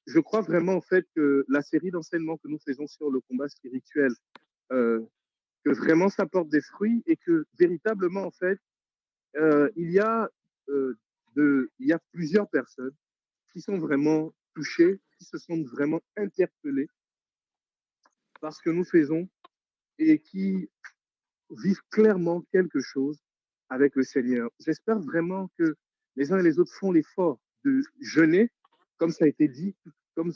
je crois vraiment en fait que la série d'enseignements que nous faisons sur le combat spirituel, euh, que vraiment ça porte des fruits et que véritablement en fait, il y a il y a plusieurs personnes qui sont vraiment touchées, qui se sentent vraiment interpellées par ce que nous faisons et qui vivent clairement quelque chose avec le Seigneur. J'espère vraiment que les uns et les autres font l'effort de jeûner, comme ça a été dit, comme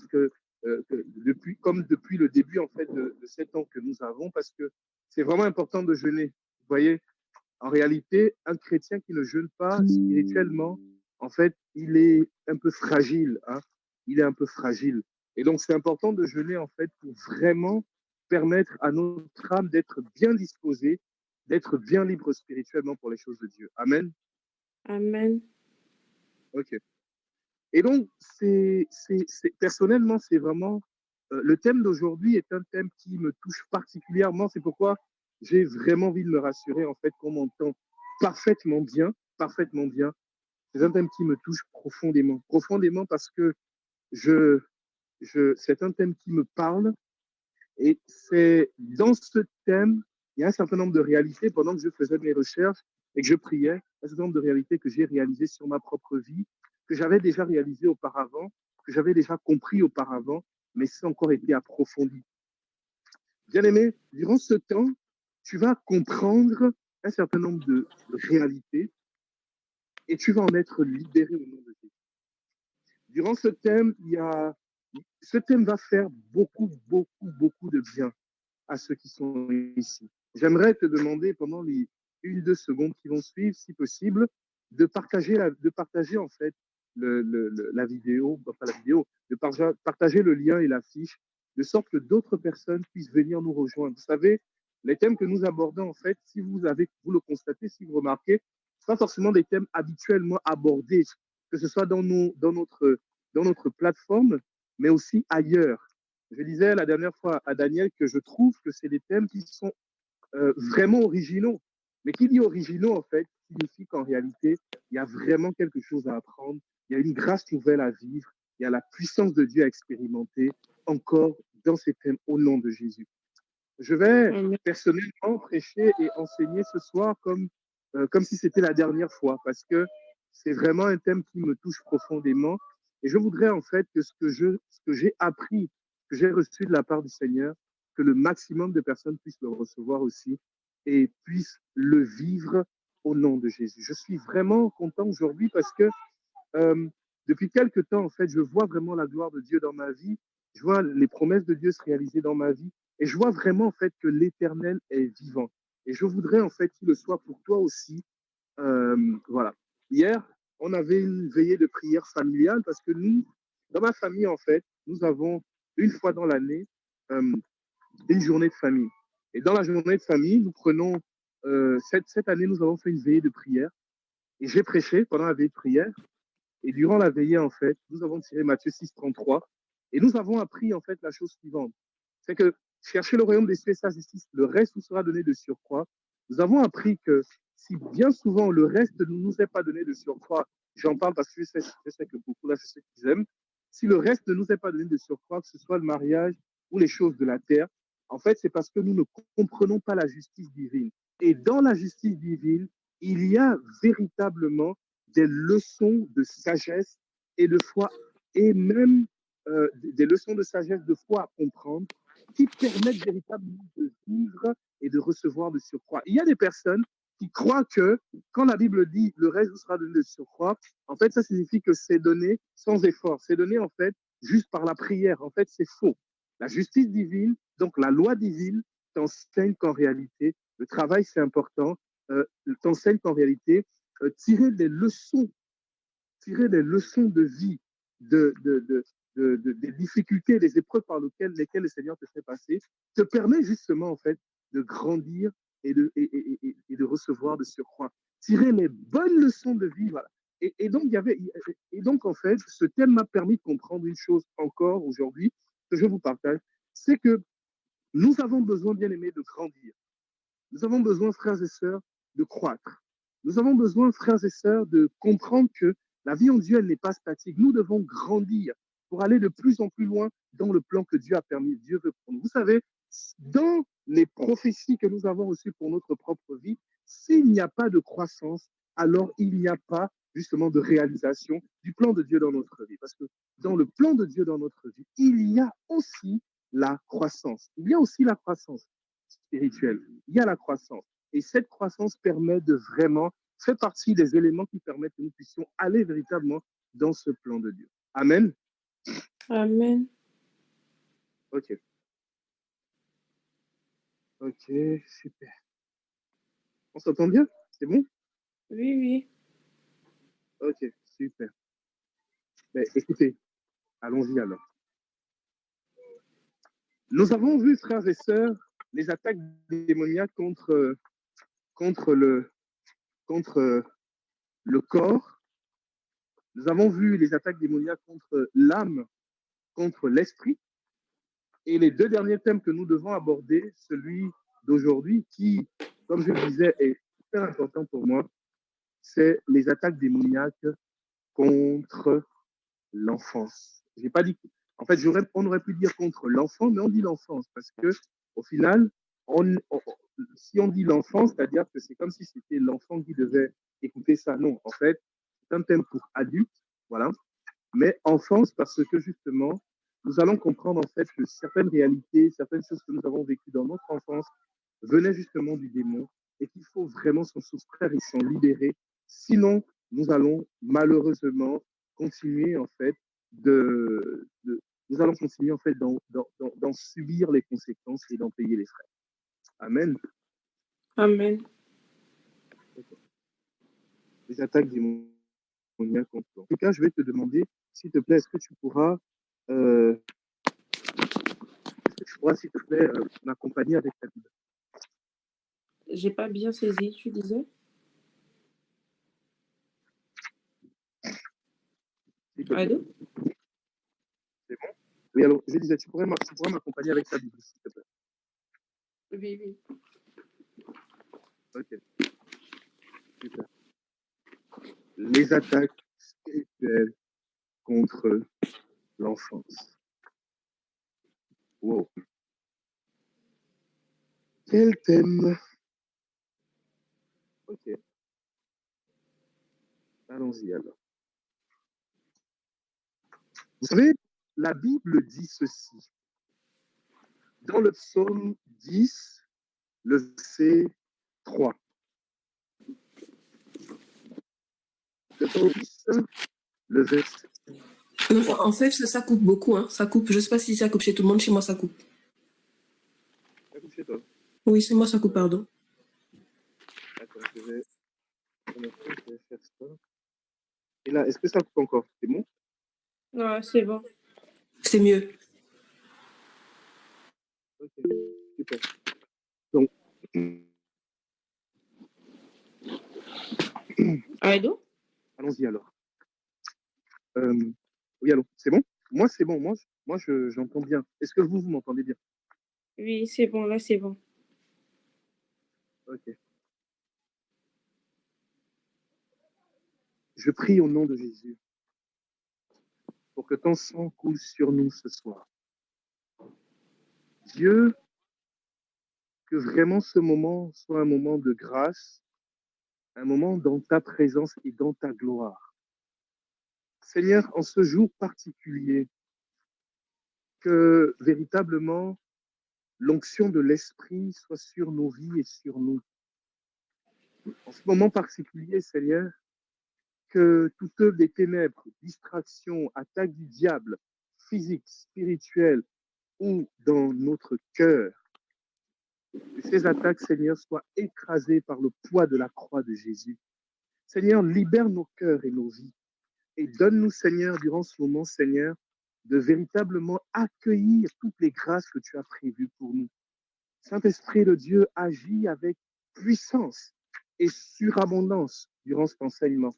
depuis le début en fait de 7 ans que nous avons, parce que c'est vraiment important de jeûner. Vous voyez, en réalité, un chrétien qui ne jeûne pas spirituellement, en fait, il est un peu fragile. Hein. Il est un peu fragile. Et donc, c'est important de jeûner, en fait, pour vraiment permettre à notre âme d'être bien disposée, d'être bien libre spirituellement pour les choses de Dieu. Amen. Amen. OK. Et donc, personnellement, c'est vraiment le thème d'aujourd'hui est un thème qui me touche particulièrement. C'est pourquoi j'ai vraiment envie de me rassurer en fait qu'on m'entend parfaitement bien, parfaitement bien. C'est un thème qui me touche profondément, profondément parce que je, c'est un thème qui me parle et c'est dans ce thème, il y a un certain nombre de réalités pendant que je faisais mes recherches et que je priais, un certain nombre de réalités que j'ai réalisées sur ma propre vie, que j'avais déjà réalisées auparavant, que j'avais déjà compris auparavant, mais ça a encore été approfondi. Bien aimé, durant ce temps, tu vas comprendre un certain nombre de réalités et tu vas en être libéré au nom de Jésus. Durant ce thème, ce thème va faire beaucoup, beaucoup, beaucoup de bien à ceux qui sont ici. J'aimerais te demander pendant les 1, 2 secondes qui vont suivre, si possible, de partager en fait la vidéo, enfin la vidéo, de partager le lien et l'affiche, de sorte que d'autres personnes puissent venir nous rejoindre. Vous savez, les thèmes que nous abordons, en fait, si vous le constatez, si vous remarquez, ce pas forcément des thèmes habituellement abordés, que ce soit dans notre plateforme, mais aussi ailleurs. Je disais la dernière fois à Daniel que je trouve que c'est des thèmes qui sont vraiment originaux. Mais qui dit originaux, en fait, signifie qu'en réalité, il y a vraiment quelque chose à apprendre, il y a une grâce nouvelle à vivre, il y a la puissance de Dieu à expérimenter encore dans ces thèmes au nom de Jésus. Je vais Amen. personnellement prêcher et enseigner ce soir comme si c'était la dernière fois, parce que c'est vraiment un thème qui me touche profondément. Et je voudrais en fait que ce que j'ai appris, que j'ai reçu de la part du Seigneur, que le maximum de personnes puissent le recevoir aussi et puissent le vivre au nom de Jésus. Je suis vraiment content aujourd'hui parce que euh, depuis quelques temps, en fait, je vois vraiment la gloire de Dieu dans ma vie. Je vois les promesses de Dieu se réaliser dans ma vie. Et je vois vraiment, en fait, que l'éternel est vivant. Et je voudrais, en fait, qu'il le soit pour toi aussi. Voilà. Hier, on avait une veillée de prière familiale parce que nous, dans ma famille, en fait, nous avons une fois dans l'année euh, une journée de famille. Et dans la journée de famille, nous prenons, cette année, nous avons fait une veillée de prière. Et j'ai prêché pendant la veillée de prière. Et durant la veillée, en fait, nous avons tiré Matthieu 6, 33. Et nous avons appris, en fait, la chose suivante. C'est que cherchez le royaume des cieux et sa justice, le reste vous sera donné de surcroît. Nous avons appris que si bien souvent le reste ne nous est pas donné de surcroît, j'en parle parce que je sais que beaucoup là, c'est ce qu'ils aiment. Si le reste ne nous est pas donné de surcroît, que ce soit le mariage ou les choses de la terre, en fait, c'est parce que nous ne comprenons pas la justice divine. Et dans la justice divine, il y a véritablement des leçons de sagesse et de foi, et même des leçons de sagesse de foi à comprendre qui permettent véritablement de vivre et de recevoir de surcroît. Il y a des personnes qui croient que quand la Bible dit le reste vous sera donné de surcroît, en fait, ça signifie que c'est donné sans effort. C'est donné, en fait, juste par la prière. En fait, c'est faux. La justice divine, donc la loi divine, t'enseigne qu'en réalité, le travail, c'est important, t'enseigne qu'en réalité, tirer des leçons de vie, des difficultés, des épreuves par lesquelles le Seigneur te fait passer, te permet justement, en fait, de grandir et de recevoir de surcroît. Tirer les bonnes leçons de vie, voilà. Et donc, en fait, ce thème m'a permis de comprendre une chose encore aujourd'hui, que je vous partage, c'est que nous avons besoin, bien aimés, de grandir. Nous avons besoin, frères et sœurs, de croître. Nous avons besoin, frères et sœurs, de comprendre que la vie en Dieu, elle n'est pas statique. Nous devons grandir. pour aller de plus en plus loin dans le plan que Dieu a permis, Dieu veut pour nous. Vous savez, dans les prophéties que nous avons reçues pour notre propre vie, s'il n'y a pas de croissance, alors il n'y a pas justement de réalisation du plan de Dieu dans notre vie. Parce que dans le plan de Dieu dans notre vie, il y a aussi la croissance. Il y a aussi la croissance spirituelle. Il y a la croissance. Et cette croissance permet de vraiment, fait partie des éléments qui permettent que nous puissions aller véritablement dans ce plan de Dieu. Amen. Amen. Ok. Ok, super. On s'entend bien? C'est bon? Oui, oui. Ok, super. Ben, écoutez, allons-y alors. Nous avons vu, frères et sœurs, les attaques démoniaques contre le corps. Nous avons vu les attaques démoniaques contre l'âme, contre l'esprit. Et les deux derniers thèmes que nous devons aborder, celui d'aujourd'hui, qui, comme je le disais, est super important pour moi, c'est les attaques démoniaques contre l'enfance. J'ai pas dit. En fait, on aurait pu dire contre l'enfant, mais on dit l'enfance parce que, au final, si on dit l'enfance, c'est-à-dire que c'est comme si c'était l'enfant qui devait écouter ça. Non, en fait, c'est un thème pour adultes, voilà. Mais enfance parce que justement, nous allons comprendre en fait que certaines réalités, certaines choses que nous avons vécues dans notre enfance venaient justement du démon et qu'il faut vraiment s'en soustraire et s'en libérer. Sinon, nous allons malheureusement continuer en fait nous allons continuer en fait d'en subir les conséquences et d'en payer les frais. Amen. Amen. Les attaques démoniaques contre toi. En tout cas, je vais te demander, s'il te plaît, est-ce que tu pourras s'il te plaît, m'accompagner avec ta Bible? J'ai pas bien saisi, tu disais? Allô? C'est bon? Oui, alors, je disais, tu pourrais m'accompagner avec ta Bible, s'il te plaît. Oui, oui. Ok, super. Les attaques spirituelles contre l'enfance. Wow. Quel thème? Ok, allons-y alors. Vous savez, la Bible dit ceci. Dans le psaume 10, le verset 3. Le psaume 10, le verset 3. En fait, ça coupe beaucoup. Hein. Ça coupe. Je sais pas si ça coupe chez tout le monde. Chez moi, ça coupe. Ça coupe chez toi? Oui, c'est moi, ça coupe, pardon. Attends, je vais faire ça. Et là, est-ce que ça coupe encore? C'est bon? Ouais, c'est bon. C'est mieux. Ok, super. Donc, Allô? allons-y alors. Oui, allô, c'est bon? Moi, c'est bon. Moi j'entends bien. Est-ce que vous m'entendez bien? Oui, c'est bon. Là, c'est bon. Ok. Je prie au nom de Jésus pour que ton sang coule sur nous ce soir. Dieu, que vraiment ce moment soit un moment de grâce, un moment dans ta présence et dans ta gloire. Seigneur, en ce jour particulier, que véritablement l'onction de l'Esprit soit sur nos vies et sur nous. En ce moment particulier, Seigneur, que toute œuvre des ténèbres, distraction, attaque du diable, physique, spirituelle ou dans notre cœur, que ces attaques, Seigneur, soient écrasées par le poids de la croix de Jésus. Seigneur, libère nos cœurs et nos vies et donne-nous, Seigneur, durant ce moment, Seigneur, de véritablement accueillir toutes les grâces que tu as prévues pour nous. Saint-Esprit de Dieu agit avec puissance et surabondance durant cet enseignement.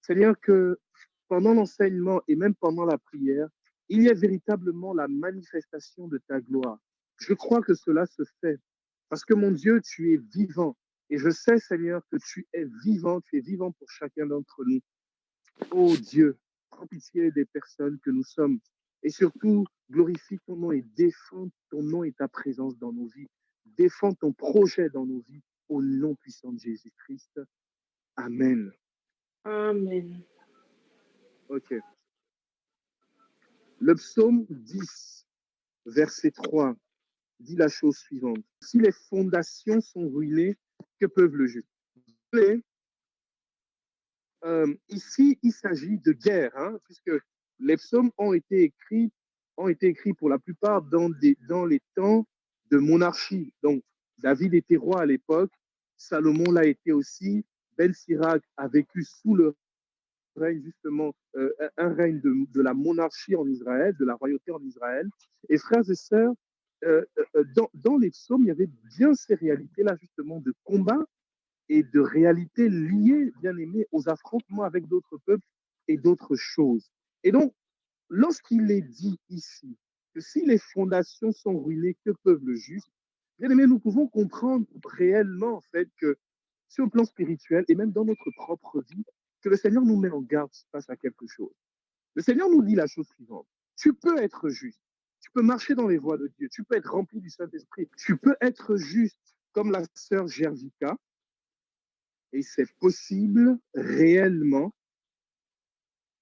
Seigneur, que pendant l'enseignement et même pendant la prière, il y ait véritablement la manifestation de ta gloire. Je crois que cela se fait parce que mon Dieu, tu es vivant. Et je sais, Seigneur, que tu es vivant pour chacun d'entre nous. Oh Dieu, prends pitié des personnes que nous sommes Et surtout, glorifie ton nom et défends ton nom et ta présence dans nos vies. Défends ton projet dans nos vies au nom puissant de Jésus-Christ. Amen. Amen. OK. Le psaume 10, verset 3, dit la chose suivante. Si les fondations sont ruinées, que peuvent le juste? Ici, il s'agit de guerre, hein, puisque les psaumes ont été écrits pour la plupart dans les temps de monarchie. Donc, David était roi à l'époque, Salomon l'a été aussi, Ben Sirac a vécu sous le règne, justement, un règne de la monarchie en Israël, de la royauté en Israël. Et frères et sœurs, dans les psaumes, il y avait bien ces réalités-là, justement, de combat et de réalités liées, bien aimé, aux affrontements avec d'autres peuples et d'autres choses. Et donc, lorsqu'il est dit ici que si les fondations sont ruinées, que peuvent le juste? Bien aimé, nous pouvons comprendre réellement, en fait, que sur le plan spirituel et même dans notre propre vie, que le Seigneur nous met en garde face à quelque chose. Le Seigneur nous dit la chose suivante. Tu peux être juste. Tu peux marcher dans les voies de Dieu. Tu peux être rempli du Saint-Esprit. Tu peux être juste comme la sœur Gervica. Et c'est possible réellement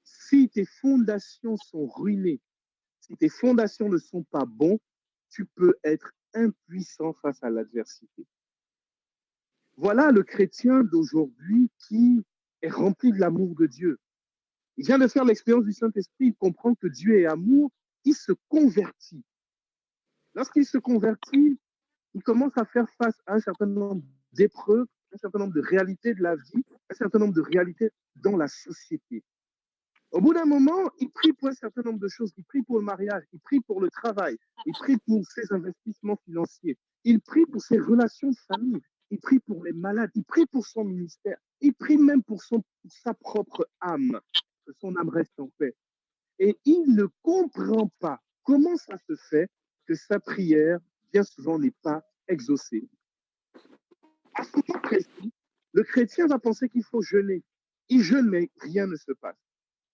si tes fondations sont ruinées, si tes fondations ne sont pas bonnes, tu peux être impuissant face à l'adversité. Voilà le chrétien d'aujourd'hui qui est rempli de l'amour de Dieu. Il vient de faire l'expérience du Saint-Esprit, il comprend que Dieu est amour, il se convertit. Lorsqu'il se convertit, il commence à faire face à un certain nombre d'épreuves, un certain nombre de réalités de la vie, un certain nombre de réalités dans la société. Au bout d'un moment, il prie pour un certain nombre de choses. Il prie pour le mariage, il prie pour le travail, il prie pour ses investissements financiers, il prie pour ses relations de famille, il prie pour les malades, il prie pour son ministère, il prie même pour sa propre âme, que son âme reste en paix. Et il ne comprend pas comment ça se fait que sa prière, bien souvent, n'est pas exaucée. À ce moment précis, le chrétien va penser qu'il faut jeûner. Il jeûne, mais rien ne se passe.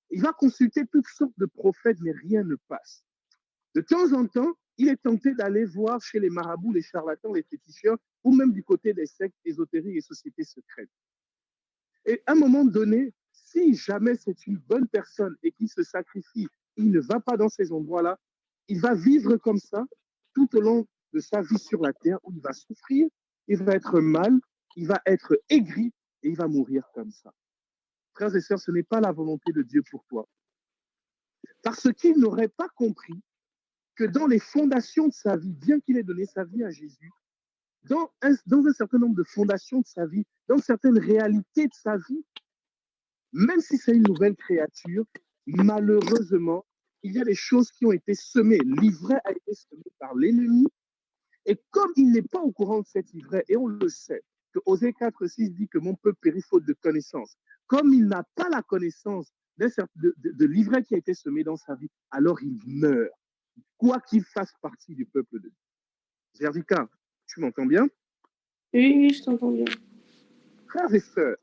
Il va consulter toutes sortes de prophètes, mais rien ne passe. De temps en temps, il est tenté d'aller voir chez les marabouts, les charlatans, les féticheurs, ou même du côté des sectes ésotériques et sociétés secrètes. Et à un moment donné, si jamais c'est une bonne personne et qu'il se sacrifie, il ne va pas dans ces endroits-là, il va vivre comme ça tout au long de sa vie sur la terre où il va souffrir, il va être mal, il va être aigri et il va mourir comme ça. Frères et sœurs, ce n'est pas la volonté de Dieu pour toi. Parce qu'il n'aurait pas compris que dans les fondations de sa vie, bien qu'il ait donné sa vie à Jésus, dans un certain nombre de fondations de sa vie, dans certaines réalités de sa vie, même si c'est une nouvelle créature, malheureusement, il y a des choses qui ont été semées. L'ivraie a été semée par l'ennemi. Et comme il n'est pas au courant de cette ivraie, et on le sait, que Osée 4,6 dit que mon peuple périt faute de connaissance, comme il n'a pas la connaissance de l'ivraie qui a été semée dans sa vie, alors il meurt, quoi qu'il fasse partie du peuple de Dieu. Gervica, tu m'entends bien? Oui, je t'entends bien. Frères et sœurs,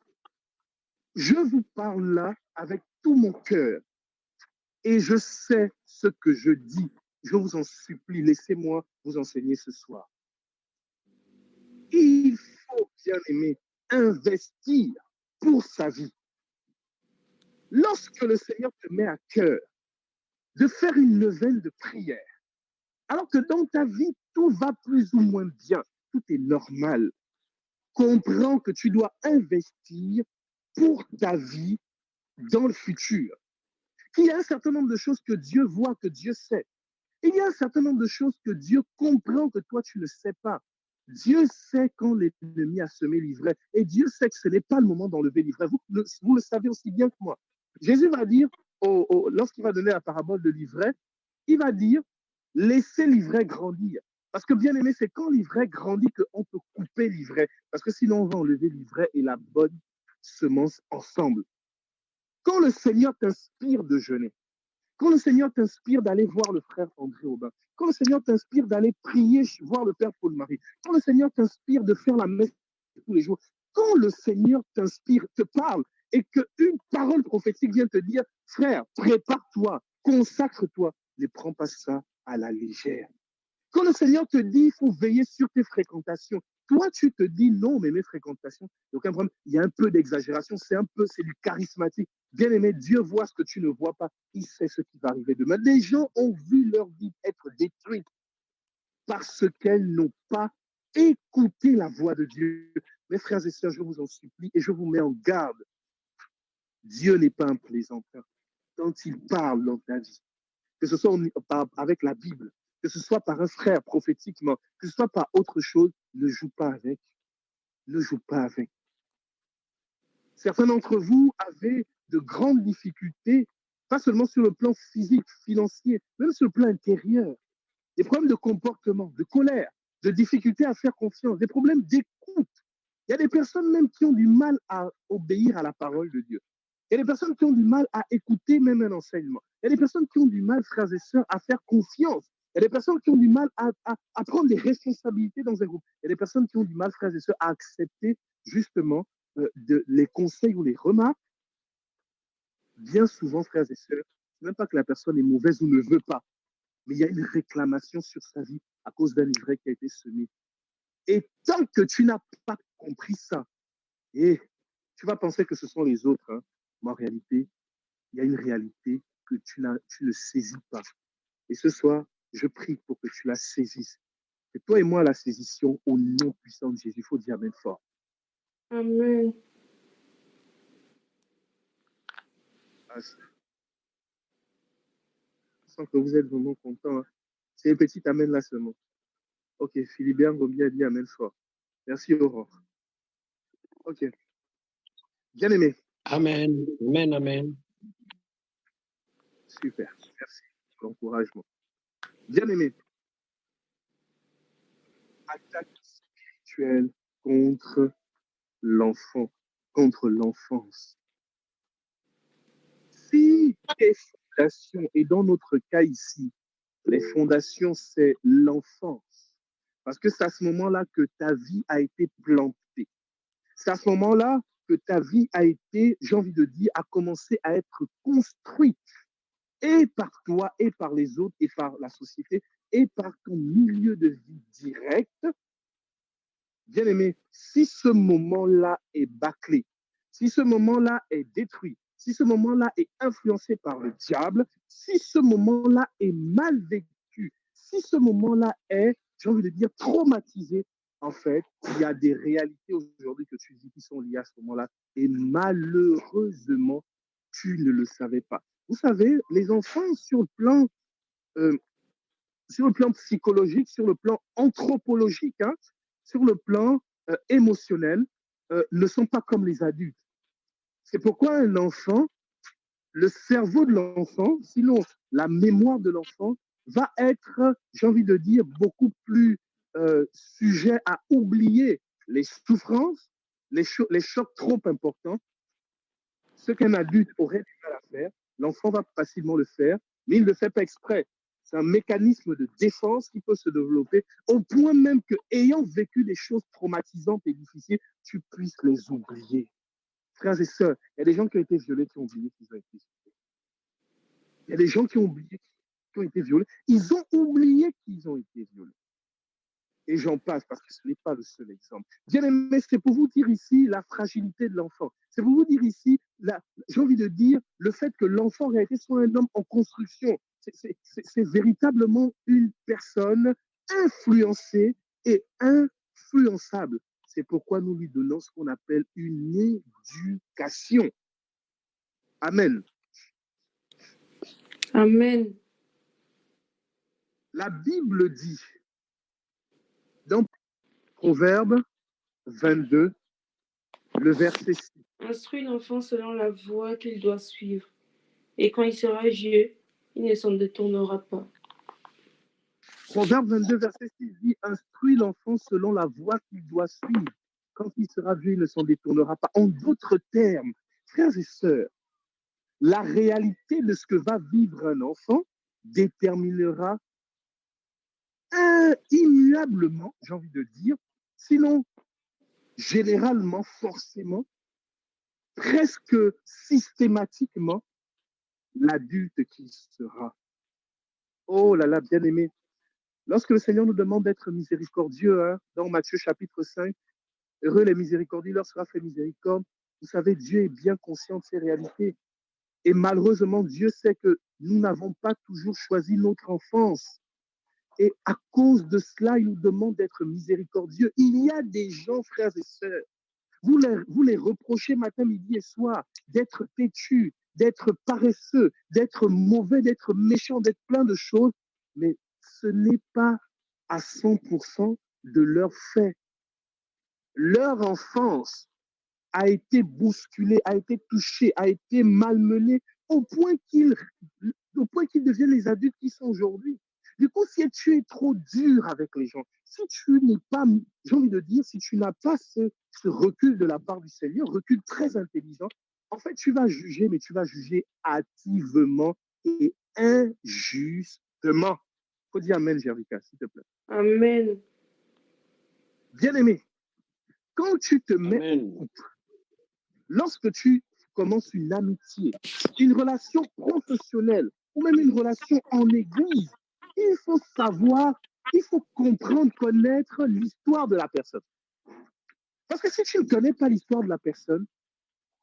je vous parle là avec tout mon cœur et je sais ce que je dis. Je vous en supplie, laissez-moi vous enseigner ce soir. Il faut, bien aimé, investir pour sa vie. Lorsque le Seigneur te met à cœur de faire une neuvaine de prière, alors que dans ta vie, tout va plus ou moins bien, tout est normal, comprends que tu dois investir pour ta vie dans le futur. Il y a un certain nombre de choses que Dieu voit, que Dieu sait. Il y a un certain nombre de choses que Dieu comprend que toi, tu ne sais pas. Dieu sait quand l'ennemi a semé l'ivraie. Et Dieu sait que ce n'est pas le moment d'enlever l'ivraie. Vous le savez aussi bien que moi. Jésus va dire, lorsqu'il va donner la parabole de l'ivraie, il va dire, laissez l'ivraie grandir. Parce que bien aimé, c'est quand l'ivraie grandit qu'on peut couper l'ivraie. Parce que sinon, on va enlever l'ivraie et la bonne semence ensemble. Quand le Seigneur t'inspire de jeûner, quand le Seigneur t'inspire d'aller voir le frère André Aubin, quand le Seigneur t'inspire d'aller prier, voir le Père Paul-Marie, quand le Seigneur t'inspire de faire la messe tous les jours, quand le Seigneur t'inspire, te parle et qu'une parole prophétique vient te dire, frère, prépare-toi, consacre-toi, ne prends pas ça à la légère. Quand le Seigneur te dit, il faut veiller sur tes fréquentations, toi, tu te dis non, mais mes fréquentations, il n'y a aucun problème. Il y a un peu d'exagération, c'est du charismatique. Bien aimé, Dieu voit ce que tu ne vois pas. Il sait ce qui va arriver demain. Les gens ont vu leur vie être détruite parce qu'elles n'ont pas écouté la voix de Dieu. Mes frères et sœurs, je vous en supplie et je vous mets en garde. Dieu n'est pas un plaisantin. Quand il parle dans ta vie, que ce soit avec la Bible, que ce soit par un frère prophétiquement, que ce soit par autre chose, ne joue pas avec. Ne joue pas avec. Certains d'entre vous avaient de grandes difficultés, pas seulement sur le plan physique, financier, même sur le plan intérieur. Des problèmes de comportement, de colère, de difficulté à faire confiance, des problèmes d'écoute. Il y a des personnes même qui ont du mal à obéir à la parole de Dieu. Il y a des personnes qui ont du mal à écouter même un enseignement. Il y a des personnes qui ont du mal, frères et sœurs, à faire confiance. Il y a des personnes qui ont du mal à prendre des responsabilités dans un groupe. Il y a des personnes qui ont du mal, frères et sœurs, à accepter justement les conseils ou les remarques. Bien souvent, frères et sœurs, même pas que la personne est mauvaise ou ne veut pas, mais il y a une réclamation sur sa vie à cause d'un livret qui a été semé. Et tant que tu n'as pas compris ça, et tu vas penser que ce sont les autres, hein, mais en réalité, il y a une réalité que tu ne saisis pas. Et ce soir, je prie pour que tu la saisisses. Que toi et moi la saisissions au nom puissant de Jésus. Il faut dire Amen fort. Amen. Je sens que vous êtes vraiment content. Hein. C'est un petit Amen là seulement. Ok, Philibert Gobi a dit Amen fort. Merci Aurore. Ok. Bien aimé. Amen. Amen. Amen. Super. Merci pour l'encouragement. Bien aimé. Attaque spirituelle contre l'enfant, contre l'enfance. Si les fondations, et dans notre cas ici, les fondations, c'est l'enfance. Parce que c'est à ce moment-là que ta vie a été plantée. C'est à ce moment-là que ta vie a été, j'ai envie de dire, a commencé à être construite. Et par toi, et par les autres, et par la société, et par ton milieu de vie direct. Bien aimé, si ce moment-là est bâclé, si ce moment-là est détruit, si ce moment-là est influencé par le diable, si ce moment-là est mal vécu, si ce moment-là est, j'ai envie de dire, traumatisé, en fait, il y a des réalités aujourd'hui que tu dis qui sont liées à ce moment-là. Et malheureusement, tu ne le savais pas. Vous savez, les enfants, euh, sur le plan psychologique, sur le plan anthropologique, hein, sur le plan émotionnel, ne sont pas comme les adultes. C'est pourquoi un enfant, le cerveau de l'enfant, sinon la mémoire de l'enfant, va être, j'ai envie de dire, beaucoup plus sujet à oublier les souffrances, les chocs trop importants. Ce qu'un adulte aurait du mal à faire, l'enfant va facilement le faire, mais il ne le fait pas exprès. C'est un mécanisme de défense qui peut se développer au point même que, ayant vécu des choses traumatisantes et difficiles, tu puisses les oublier. Frères et sœurs, il y a des gens qui ont été violés qui ont oublié qu'ils ont été violés. Il y a des gens qui ont oublié qu'ils ont été violés. Ils ont oublié qu'ils ont été violés. Et j'en passe parce que ce n'est pas le seul exemple. Bien aimé, c'est pour vous dire ici la fragilité de l'enfant. C'est pour vous dire ici, j'ai envie de dire, le fait que l'enfant en réalité soit un homme en construction. C'est véritablement une personne influencée et influençable. C'est pourquoi nous lui donnons ce qu'on appelle une éducation. Amen. Amen. La Bible dit, dans Proverbe 22, le verset 6. Instruis l'enfant selon la voie qu'il doit suivre, et quand il sera vieux, il ne s'en détournera pas. Proverbe 22, verset 6 dit, instruis l'enfant selon la voie qu'il doit suivre. Quand il sera vieux, il ne s'en détournera pas. En d'autres termes, frères et sœurs, la réalité de ce que va vivre un enfant déterminera immuablement, j'ai envie de dire, sinon généralement, forcément, presque systématiquement, l'adulte qu'il sera. Oh là là, bien aimé. Lorsque le Seigneur nous demande d'être miséricordieux, hein, dans Matthieu chapitre 5, heureux les miséricordieux, leur sera fait miséricorde. Vous savez, Dieu est bien conscient de ces réalités. Et malheureusement, Dieu sait que nous n'avons pas toujours choisi notre enfance. Et à cause de cela, il nous demande d'être miséricordieux. Il y a des gens, frères et sœurs, vous les reprochez matin, midi et soir d'être têtus, d'être paresseux, d'être mauvais, d'être méchants, d'être plein de choses, mais ce n'est pas à 100% de leur fait. Leur enfance a été bousculée, a été touchée, a été malmenée au point qu'ils deviennent les adultes qu'ils sont aujourd'hui. Du coup, si tu es trop dur avec les gens, si tu n'es pas, j'ai envie de dire, si tu n'as pas ce recul de la part du Seigneur, recul très intelligent, en fait, tu vas juger, mais tu vas juger hâtivement et injustement. Il faut dire Amen, Jérica, s'il te plaît. Amen. Bien aimé, quand tu te mets Amen. en couple, lorsque tu commences une amitié, une relation professionnelle ou même une relation en église, il faut savoir, il faut comprendre, connaître l'histoire de la personne. Parce que si tu ne connais pas l'histoire de la personne,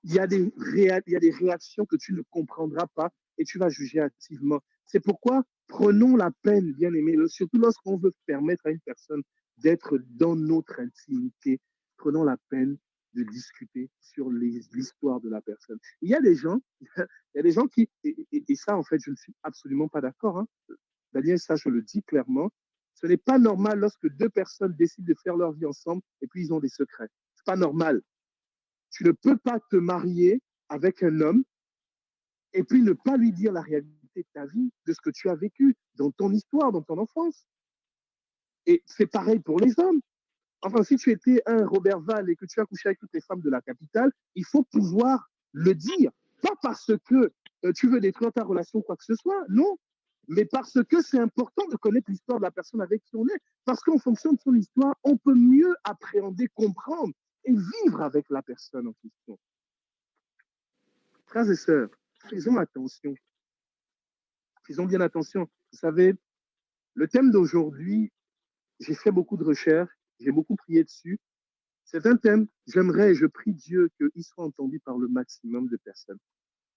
il y a des réactions que tu ne comprendras pas et tu vas juger activement. C'est pourquoi prenons la peine, bien aimé, surtout lorsqu'on veut permettre à une personne d'être dans notre intimité, prenons la peine de discuter sur l'histoire de la personne. Il y a des gens, il y a des gens qui, et ça en fait, je ne suis absolument pas d'accord, hein. Daniel, ça je le dis clairement, ce n'est pas normal lorsque deux personnes décident de faire leur vie ensemble et puis ils ont des secrets. C'est pas normal. Tu ne peux pas te marier avec un homme et puis ne pas lui dire la réalité de ta vie, de ce que tu as vécu dans ton histoire, dans ton enfance. Et c'est pareil pour les hommes. Enfin, si tu étais un Robert Val et que tu as couché avec toutes les femmes de la capitale, il faut pouvoir le dire. Pas parce que tu veux détruire ta relation, quoi que ce soit, non. Mais parce que c'est important de connaître l'histoire de la personne avec qui on est. Parce qu'en fonction de son histoire, on peut mieux appréhender, comprendre et vivre avec la personne en question. Frères et sœurs, faisons attention. Faisons bien attention. Vous savez, le thème d'aujourd'hui, j'ai fait beaucoup de recherches, j'ai beaucoup prié dessus. C'est un thème, j'aimerais et je prie Dieu qu'il soit entendu par le maximum de personnes.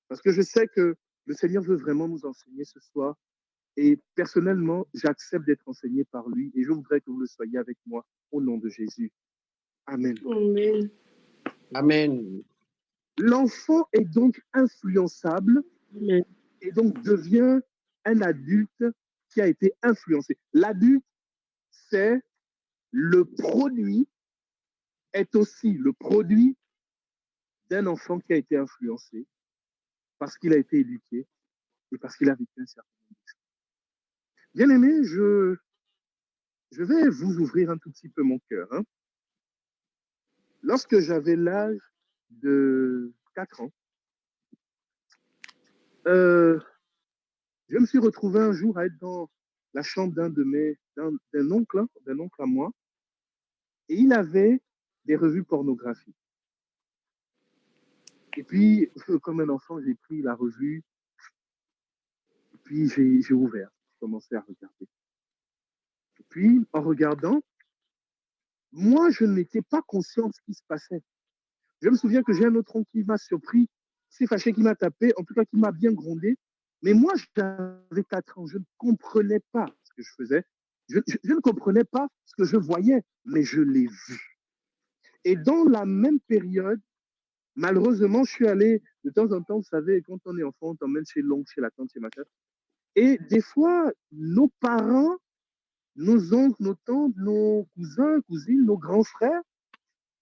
Parce que je sais que le Seigneur veut vraiment nous enseigner ce soir. Et personnellement, j'accepte d'être enseigné par lui et je voudrais que vous le soyez avec moi au nom de Jésus. Amen. Amen. Amen. L'enfant est donc influençable Amen. et donc devient un adulte qui a été influencé. L'adulte, c'est le produit, est aussi le produit d'un enfant qui a été influencé parce qu'il a été éduqué et parce qu'il a vécu un certain nombre de choses. Bien aimé, je vais vous ouvrir un tout petit peu mon cœur. Hein. Lorsque j'avais l'âge de 4 ans, je me suis retrouvé un jour à être dans la chambre d'un oncle à moi, et il avait des revues pornographiques. Et puis, comme un enfant, j'ai pris la revue, et puis j'ai ouvert, j'ai commencé à regarder. Et puis, en regardant, moi, je n'étais pas conscient de ce qui se passait. Je me souviens que j'ai un autre oncle qui m'a surpris, qui s'est fâché, qui m'a tapé, en tout cas qui m'a bien grondé. Mais moi, j'avais 4 ans, je ne comprenais pas ce que je faisais. Je ne comprenais pas ce que je voyais, mais je l'ai vu. Et dans la même période, malheureusement, je suis allé de temps en temps, vous savez, quand on est enfant, on t'emmène chez l'oncle, chez la tante, chez ma tante. Et des fois, nos parents, nos oncles, nos tantes, nos cousins, cousines, nos grands frères,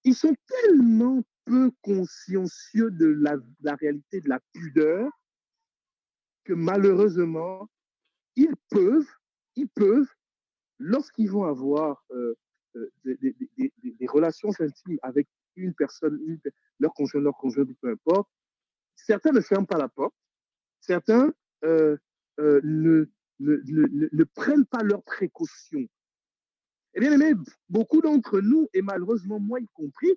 ils sont tellement peu consciencieux de la réalité de la pudeur que malheureusement, ils peuvent, lorsqu'ils vont avoir des relations intimes avec une personne, leur conjoint, peu importe, certains ne ferment pas la porte, certains euh, ne prennent pas leurs précautions. Eh bien, mais beaucoup d'entre nous, et malheureusement moi y compris,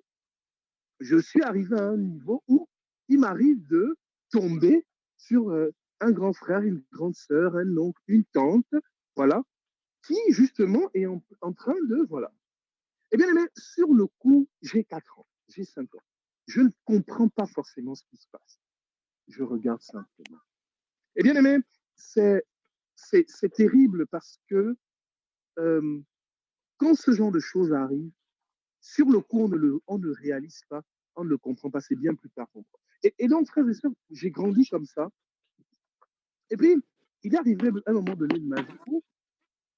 je suis arrivé à un niveau où il m'arrive de tomber sur un grand frère, une grande sœur, un oncle, une tante, voilà, qui justement est en train de, voilà. Eh bien, mais sur le coup, j'ai 4 ans, j'ai 5 ans. Je ne comprends pas forcément ce qui se passe. Je regarde simplement. Eh bien, mais c'est terrible parce que euh, quand ce genre de choses arrive, sur le coup, on ne réalise pas, on ne le comprend pas. C'est bien plus tard qu'on comprend. Et donc, frères et sœurs, j'ai grandi comme ça. Et puis, il est arrivé un moment donné de ma vie où,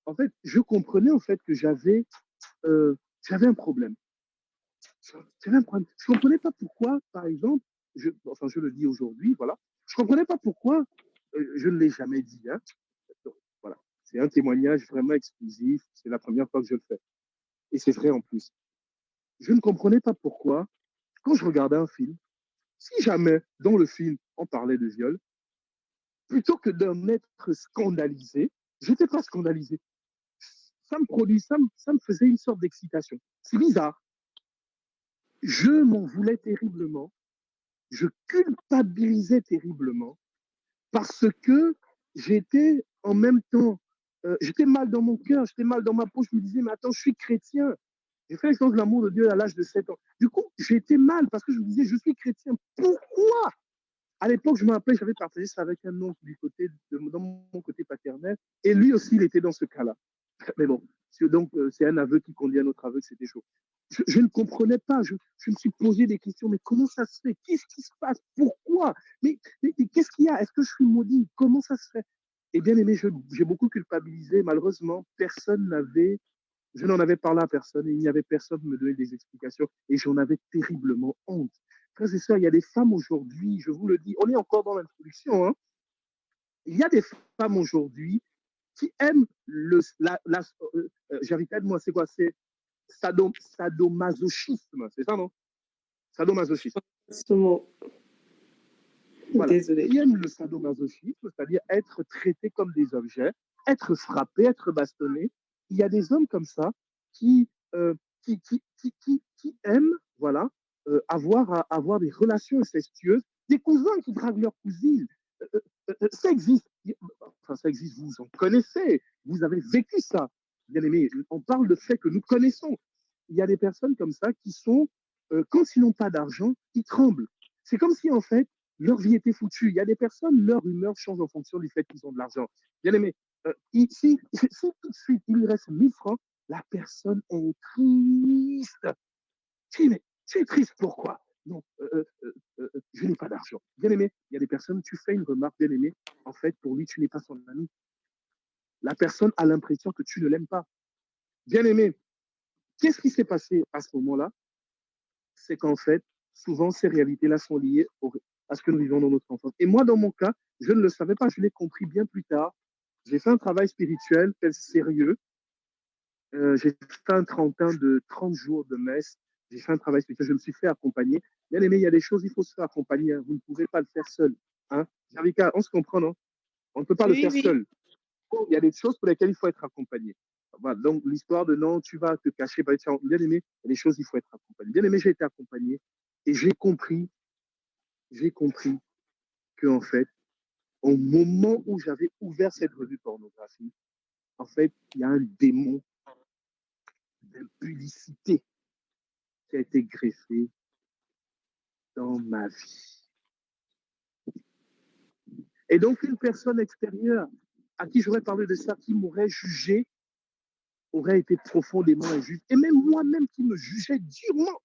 en fait, je comprenais en fait que j'avais un problème. J'avais un problème. Je ne comprenais pas pourquoi, par exemple, enfin, je le dis aujourd'hui, voilà, je ne comprenais pas pourquoi je ne l'ai jamais dit. Hein. Donc, voilà, c'est un témoignage vraiment exclusif. C'est la première fois que je le fais. Et c'est vrai en plus. Je ne comprenais pas pourquoi, quand je regardais un film, si jamais dans le film on parlait de viol, plutôt que d'en être scandalisé, je n'étais pas scandalisé. Ça me faisait une sorte d'excitation. C'est bizarre. Je m'en voulais terriblement. Je culpabilisais terriblement parce que j'étais en même temps, j'étais mal dans mon cœur, j'étais mal dans ma peau. Je me disais, mais attends, je suis chrétien. J'ai fait l'expérience de l'amour de Dieu à l'âge de 7 ans. Du coup, j'étais mal parce que je me disais, je suis chrétien. Pourquoi? À l'époque, je me rappelle, j'avais partagé ça avec un oncle dans mon côté paternel. Et lui aussi, il était dans ce cas-là. Mais bon, donc c'est un aveu qui conduit à un autre aveu, c'était chaud. Je ne comprenais pas, je me suis posé des questions, mais comment ça se fait? Qu'est-ce qui se passe? Pourquoi? Mais qu'est-ce qu'il y a? Est-ce que je suis maudit? Comment ça se fait? Et bien aimé, j'ai beaucoup culpabilisé. Malheureusement, je n'en avais parlé à personne et il n'y avait personne qui me donnait des explications et j'en avais terriblement honte. Frères et sœurs, il y a des femmes aujourd'hui, je vous le dis, on est encore dans l'introduction, hein, il y a des femmes aujourd'hui qui aiment j'arrive pas de moi, c'est quoi? C'est sadomasochisme, c'est ça, non? Sadomasochisme. Ce mot. Voilà. Désolée. Qui aiment le sadomasochisme, c'est-à-dire être traités comme des objets, être frappés, être bastonnés. Il y a des hommes comme ça qui, euh, qui aiment, voilà, avoir des relations incestueuses, des cousins qui draguent leurs cousines. Ça existe. Enfin, ça existe, vous en connaissez. Vous avez vécu ça. Bien aimé, on parle de faits que nous connaissons. Il y a des personnes comme ça qui sont, quand ils n'ont pas d'argent, ils tremblent. C'est comme si, en fait, leur vie était foutue. Il y a des personnes, leur humeur change en fonction du fait qu'ils ont de l'argent. Bien aimé, si tout de suite il lui reste 1000 francs, la personne est triste. Mais tu es triste, pourquoi? Non, je n'ai pas d'argent. Bien aimé, il y a des personnes, tu fais une remarque, bien aimé, en fait, pour lui, tu n'es pas son ami. La personne a l'impression que tu ne l'aimes pas. Bien aimé, qu'est-ce qui s'est passé à ce moment-là? C'est qu'en fait, souvent, ces réalités-là sont liées à ce que nous vivons dans notre enfance. Et moi, dans mon cas, je ne le savais pas, je l'ai compris bien plus tard. J'ai fait un travail spirituel tel sérieux. J'ai fait un 30 jours de messe. J'ai fait un travail spirituel. Je me suis fait accompagner. Bien aimé, il y a des choses, il faut se faire accompagner. Hein. Vous ne pouvez pas le faire seul. Hein. Jarika, on se comprend, non? On ne peut pas le Oui, faire oui. seul. Il y a des choses pour lesquelles il faut être accompagné. Voilà. Donc, l'histoire de non, tu vas te cacher, bien aimé, il y a des choses, il faut être accompagné. Bien aimé, j'ai été accompagné et j'ai compris que, en fait, au moment où j'avais ouvert cette revue pornographique, en fait, il y a un démon d'impudicité qui a été greffé dans ma vie. Et donc, une personne extérieure à qui j'aurais parlé de ça, qui m'aurait jugé, aurait été profondément injuste. Et même moi-même qui me jugeais durement,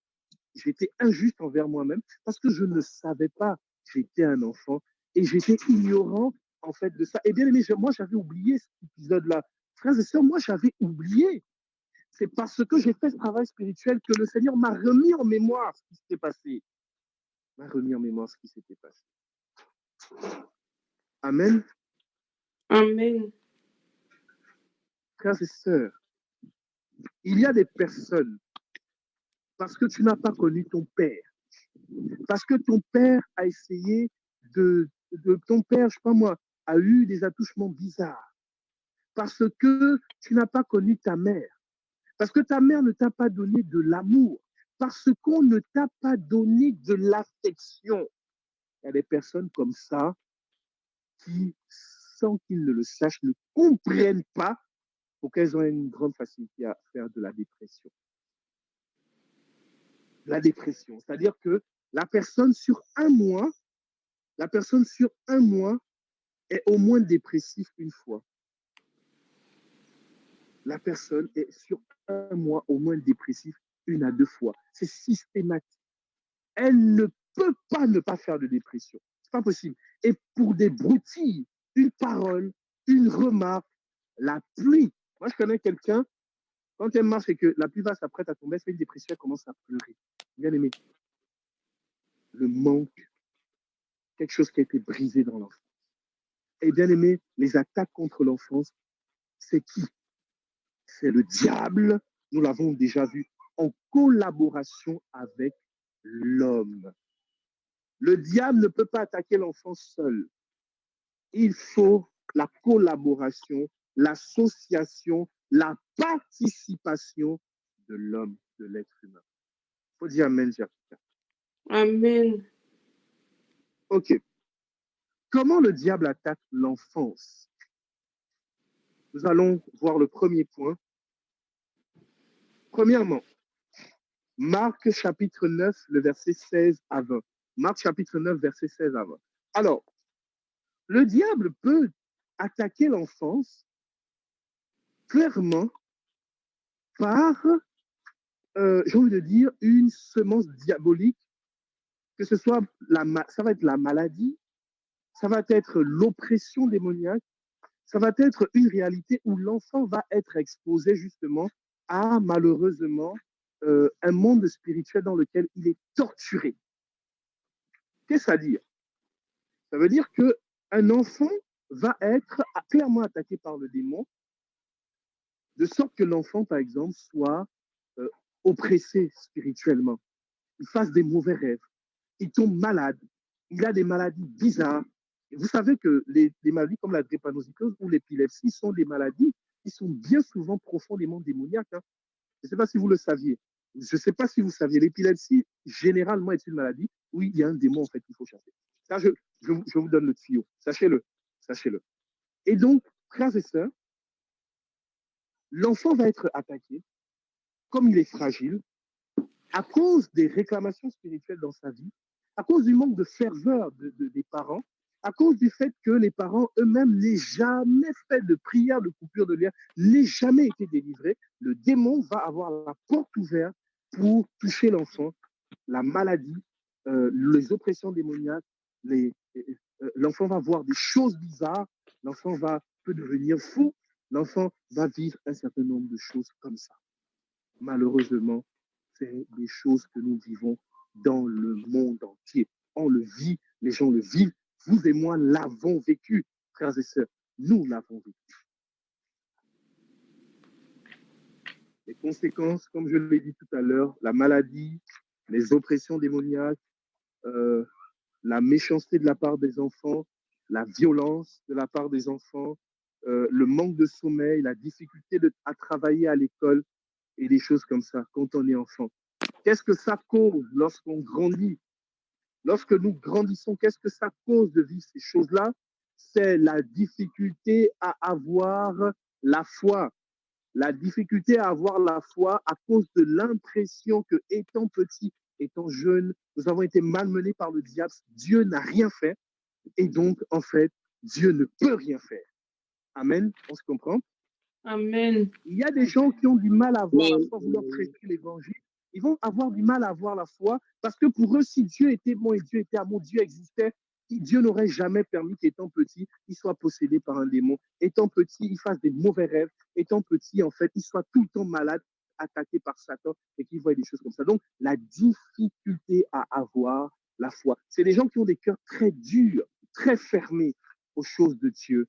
j'étais injuste envers moi-même parce que je ne savais pas que j'étais un enfant et j'étais ignorant en fait de ça. Et bien aimé, moi j'avais oublié cet épisode-là. Frères et sœurs, moi j'avais oublié. C'est parce que j'ai fait ce travail spirituel que le Seigneur m'a remis en mémoire ce qui s'était passé. M'a remis en mémoire ce qui s'était passé. Amen. Amen. Frères et sœurs, il y a des personnes, parce que tu n'as pas connu ton père, parce que ton père a essayé ton père, je sais pas moi, a eu des attouchements bizarres, parce que tu n'as pas connu ta mère, parce que ta mère ne t'a pas donné de l'amour, parce qu'on ne t'a pas donné de l'affection. Il y a des personnes comme ça qui, sans qu'ils ne le sachent, ne comprennent pas pourquoi elles ont une grande facilité à faire de la dépression. La dépression, c'est-à-dire que la personne sur un mois, la personne sur un mois est au moins dépressive une fois. La personne est sur un mois au moins dépressive une à deux fois. C'est systématique. Elle ne peut pas ne pas faire de dépression. C'est pas possible. Et pour des broutilles, une parole, une remarque, la pluie. Moi, je connais quelqu'un, quand elle marche et que la pluie va s'apprête à tomber, elle fait une dépression, elle commence à pleurer. Bien aimé, le manque, quelque chose qui a été brisé dans l'enfance. Et bien aimé, les attaques contre l'enfance, c'est qui? C'est le diable. Nous l'avons déjà vu en collaboration avec l'homme. Le diable ne peut pas attaquer l'enfant seul. Il faut la collaboration, l'association, la participation de l'homme, de l'être humain. Il faut dire Amen, Jessica. Amen. OK. Comment le diable attaque l'enfance? Nous allons voir le premier point. Premièrement, Marc chapitre 9, le verset 16 à 20. Marc chapitre 9, verset 16 à 20. Alors, le diable peut attaquer l'enfance clairement par, j'ai envie de dire, une semence diabolique, que ce soit, ça va être la maladie, ça va être l'oppression démoniaque, ça va être une réalité où l'enfant va être exposé justement à, malheureusement, un monde spirituel dans lequel il est torturé. Qu'est-ce que ça veut dire? Ça veut dire qu'un enfant va être clairement attaqué par le démon, de sorte que l'enfant, par exemple, soit oppressé spirituellement, il fasse des mauvais rêves, il tombe malade, il a des maladies bizarres. Et vous savez que les maladies comme la drépanocytose ou l'épilepsie sont des maladies qui sont bien souvent profondément démoniaques. Hein. Je ne sais pas si vous le saviez. Je ne sais pas si vous saviez. L'épilepsie, généralement, est une maladie où il y a un démon, en fait, qu'il faut chasser. Ça, je vous donne le tuyau. Sachez-le. Sachez-le. Et donc, frères et sœurs, l'enfant va être attaqué, comme il est fragile, à cause des réclamations spirituelles dans sa vie, à cause du manque de ferveur des parents, à cause du fait que les parents eux-mêmes n'aient jamais fait de prière de coupure de lien, n'aient jamais été délivrés, le démon va avoir la porte ouverte pour toucher l'enfant, la maladie, les oppressions démoniaques, l'enfant va voir des choses bizarres, l'enfant peut devenir fou, l'enfant va vivre un certain nombre de choses comme ça. Malheureusement, c'est des choses que nous vivons dans le monde entier. On le vit, les gens le vivent. Vous et moi l'avons vécu, frères et sœurs. Nous l'avons vécu. Les conséquences, comme je l'ai dit tout à l'heure, la maladie, les oppressions démoniaques, la méchanceté de la part des enfants, la violence de la part des enfants, le manque de sommeil, la difficulté à travailler à l'école et des choses comme ça quand on est enfant. Qu'est-ce que ça cause lorsqu'on grandit? Lorsque nous grandissons, qu'est-ce que ça cause de vivre ces choses-là? C'est la difficulté à avoir la foi. La difficulté à avoir la foi à cause de l'impression que, étant petit, étant jeune, nous avons été malmenés par le diable. Dieu n'a rien fait. Et donc, en fait, Dieu ne peut rien faire. Amen. On se comprend? Amen. Il y a des gens qui ont du mal à avoir la foi, vous leur prêchez l'évangile. Ils vont avoir du mal à avoir la foi parce que pour eux, si Dieu était bon et Dieu était amour, Dieu existait, Dieu n'aurait jamais permis qu'étant petit, il soit possédé par un démon. Étant petit, il fasse des mauvais rêves. Étant petit, en fait, il soit tout le temps malade, attaqué par Satan et qu'il voit des choses comme ça. Donc, la difficulté à avoir la foi. C'est des gens qui ont des cœurs très durs, très fermés aux choses de Dieu.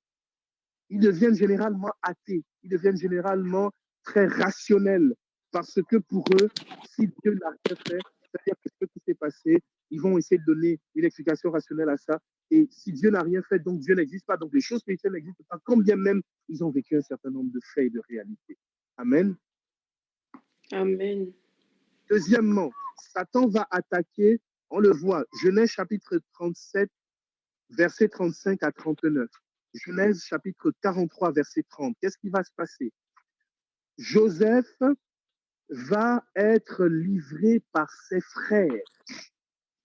Ils deviennent généralement athées, ils deviennent généralement très rationnels, parce que pour eux, si Dieu n'a rien fait, c'est-à-dire que ce qui s'est passé, ils vont essayer de donner une explication rationnelle à ça. Et si Dieu n'a rien fait, donc Dieu n'existe pas, donc les choses spirituelles n'existent pas, quand bien même ils ont vécu un certain nombre de faits et de réalités. Amen. Amen. Deuxièmement, Satan va attaquer, on le voit, Genèse chapitre 37, versets 35 à 39. Genèse chapitre 43, verset 30. Qu'est-ce qui va se passer? Joseph va être livré par ses frères.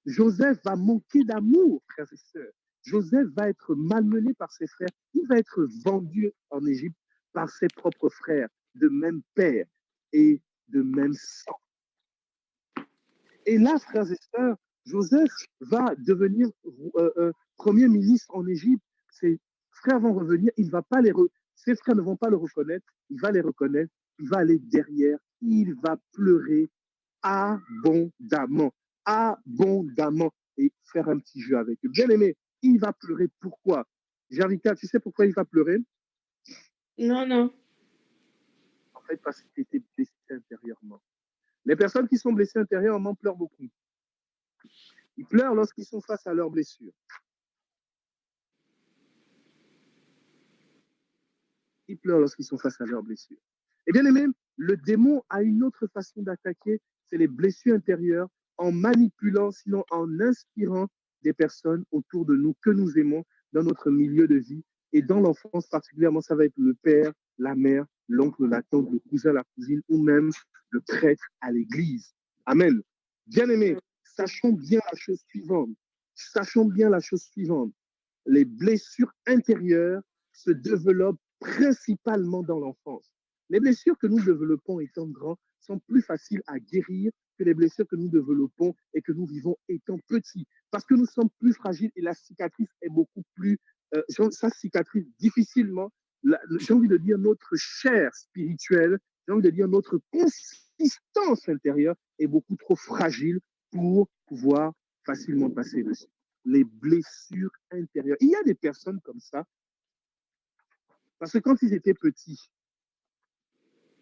Joseph va manquer d'amour, frères et sœurs. Joseph va être malmené par ses frères. Il va être vendu en Égypte par ses propres frères, de même père et de même sang. Et là, frères et sœurs, Joseph va devenir premier ministre en Égypte. Ses frères vont revenir, il va pas ses frères ne vont pas le reconnaître, il va les reconnaître, il va aller derrière, il va pleurer abondamment, abondamment, et faire un petit jeu avec eux. Bien aimé, il va pleurer. Pourquoi? Jarika, tu sais pourquoi il va pleurer? Non, non. En fait, parce qu'il était blessé intérieurement. Les personnes qui sont blessées intérieurement pleurent beaucoup. Ils pleurent lorsqu'ils sont face à leurs blessures. Ils pleurent lorsqu'ils sont face à leurs blessures. Et bien aimé, le démon a une autre façon d'attaquer, c'est les blessures intérieures, en manipulant, sinon en inspirant des personnes autour de nous que nous aimons dans notre milieu de vie. Et dans l'enfance particulièrement, ça va être le père, la mère, l'oncle, la tante, le cousin, la cousine, ou même le prêtre à l'église. Amen. Bien aimé, sachons bien la chose suivante. Sachons bien la chose suivante. Les blessures intérieures se développent principalement dans l'enfance. Les blessures que nous développons étant grands sont plus faciles à guérir que les blessures que nous développons et que nous vivons étant petits. Parce que nous sommes plus fragiles et la cicatrice est beaucoup plus... ça cicatrise difficilement. J'ai envie de dire notre chair spirituelle, j'ai envie de dire notre consistance intérieure est beaucoup trop fragile pour pouvoir facilement passer dessus. Les blessures intérieures. Il y a des personnes comme ça, parce que quand ils étaient petits,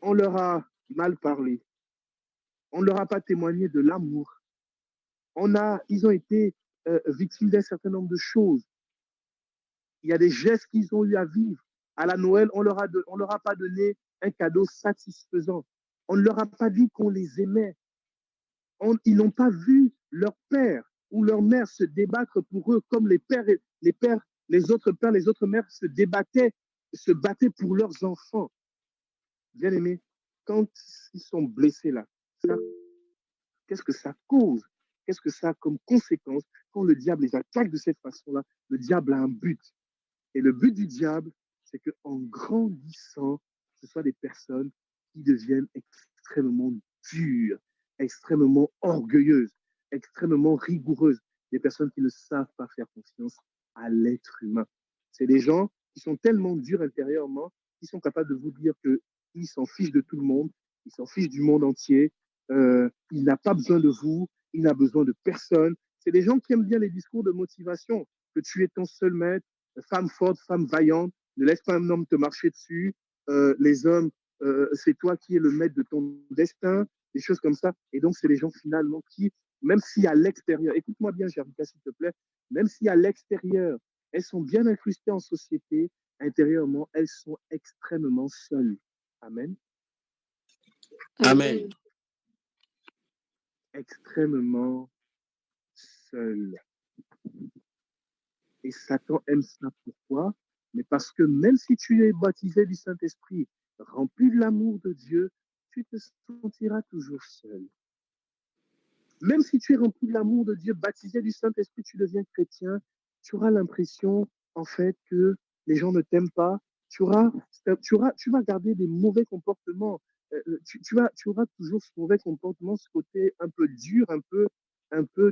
on leur a mal parlé, on ne leur a pas témoigné de l'amour, ils ont été victimes d'un certain nombre de choses. Il y a des gestes qu'ils ont eu à vivre. À la Noël, on leur a pas donné un cadeau satisfaisant. On ne leur a pas dit qu'on les aimait. Ils n'ont pas vu leur père ou leur mère se débattre pour eux comme les autres pères, les autres mères se battaient pour leurs enfants. Bien aimé, quand ils sont blessés là, qu'est-ce que ça cause? Qu'est-ce que ça a comme conséquence quand le diable les attaque de cette façon-là? Le diable a un but. Et le but du diable, c'est qu'en grandissant, ce soit des personnes qui deviennent extrêmement dures, extrêmement orgueilleuses, extrêmement rigoureuses, des personnes qui ne savent pas faire confiance à l'être humain. C'est des gens qui sont tellement durs intérieurement, qui sont capables de vous dire qu'ils s'en fichent de tout le monde, ils s'en fichent du monde entier, il n'a pas besoin de vous, il n'a besoin de personne. C'est des gens qui aiment bien les discours de motivation, que tu es ton seul maître, femme forte, femme vaillante, ne laisse pas un homme te marcher dessus, les hommes, c'est toi qui es le maître de ton destin, des choses comme ça. Et donc, c'est les gens finalement qui, même si à l'extérieur, écoute-moi bien, Jarika, s'il te plaît, même si à l'extérieur, elles sont bien incrustées en société, intérieurement, elles sont extrêmement seules. Amen. Amen. Extrêmement seules. Et Satan aime ça. Pourquoi? Mais parce que même si tu es baptisé du Saint-Esprit, rempli de l'amour de Dieu, tu te sentiras toujours seul. Même si tu es rempli de l'amour de Dieu, baptisé du Saint-Esprit, tu deviens chrétien, tu auras l'impression, en fait, que les gens ne t'aiment pas. Tu vas garder des mauvais comportements. Tu auras toujours ce mauvais comportement, ce côté un peu dur,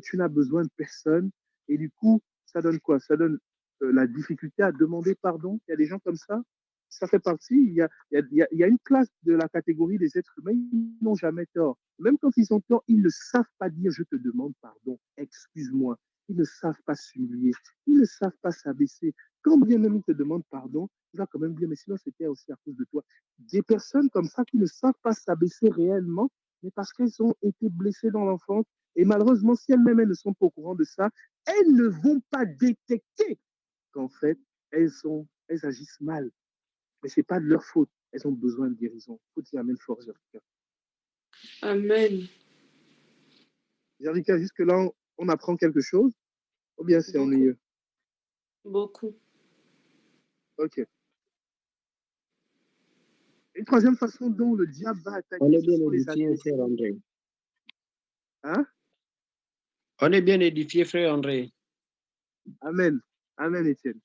tu n'as besoin de personne. Et du coup, ça donne quoi? Ça donne la difficulté à demander pardon. Il y a des gens comme ça fait partie. Il y a une classe de la catégorie des êtres humains, ils n'ont jamais tort. Même quand ils ont tort, ils ne savent pas dire je te demande pardon, excuse-moi. Ils ne savent pas s'humilier, ils ne savent pas s'abaisser. Quand bien même ils te demandent pardon, tu vas quand même dire mais sinon c'était aussi à cause de toi. Des personnes comme ça qui ne savent pas s'abaisser réellement, mais parce qu'elles ont été blessées dans l'enfance. Et malheureusement, si elles-mêmes elles ne sont pas au courant de ça, elles ne vont pas détecter qu'en fait, elles agissent mal. Mais ce n'est pas de leur faute. Elles ont besoin de guérison. Il faut dire Amen fort, Jarika. Amen. Jarika, jusque-là, on apprend quelque chose ou bien c'est ennuyeux? Beaucoup. Ok. Une troisième façon dont le diable va On attaquer, est ce bien sont les édifié, frère agressions. André. Hein? On est bien édifié, frère André. Amen. Amen, Étienne.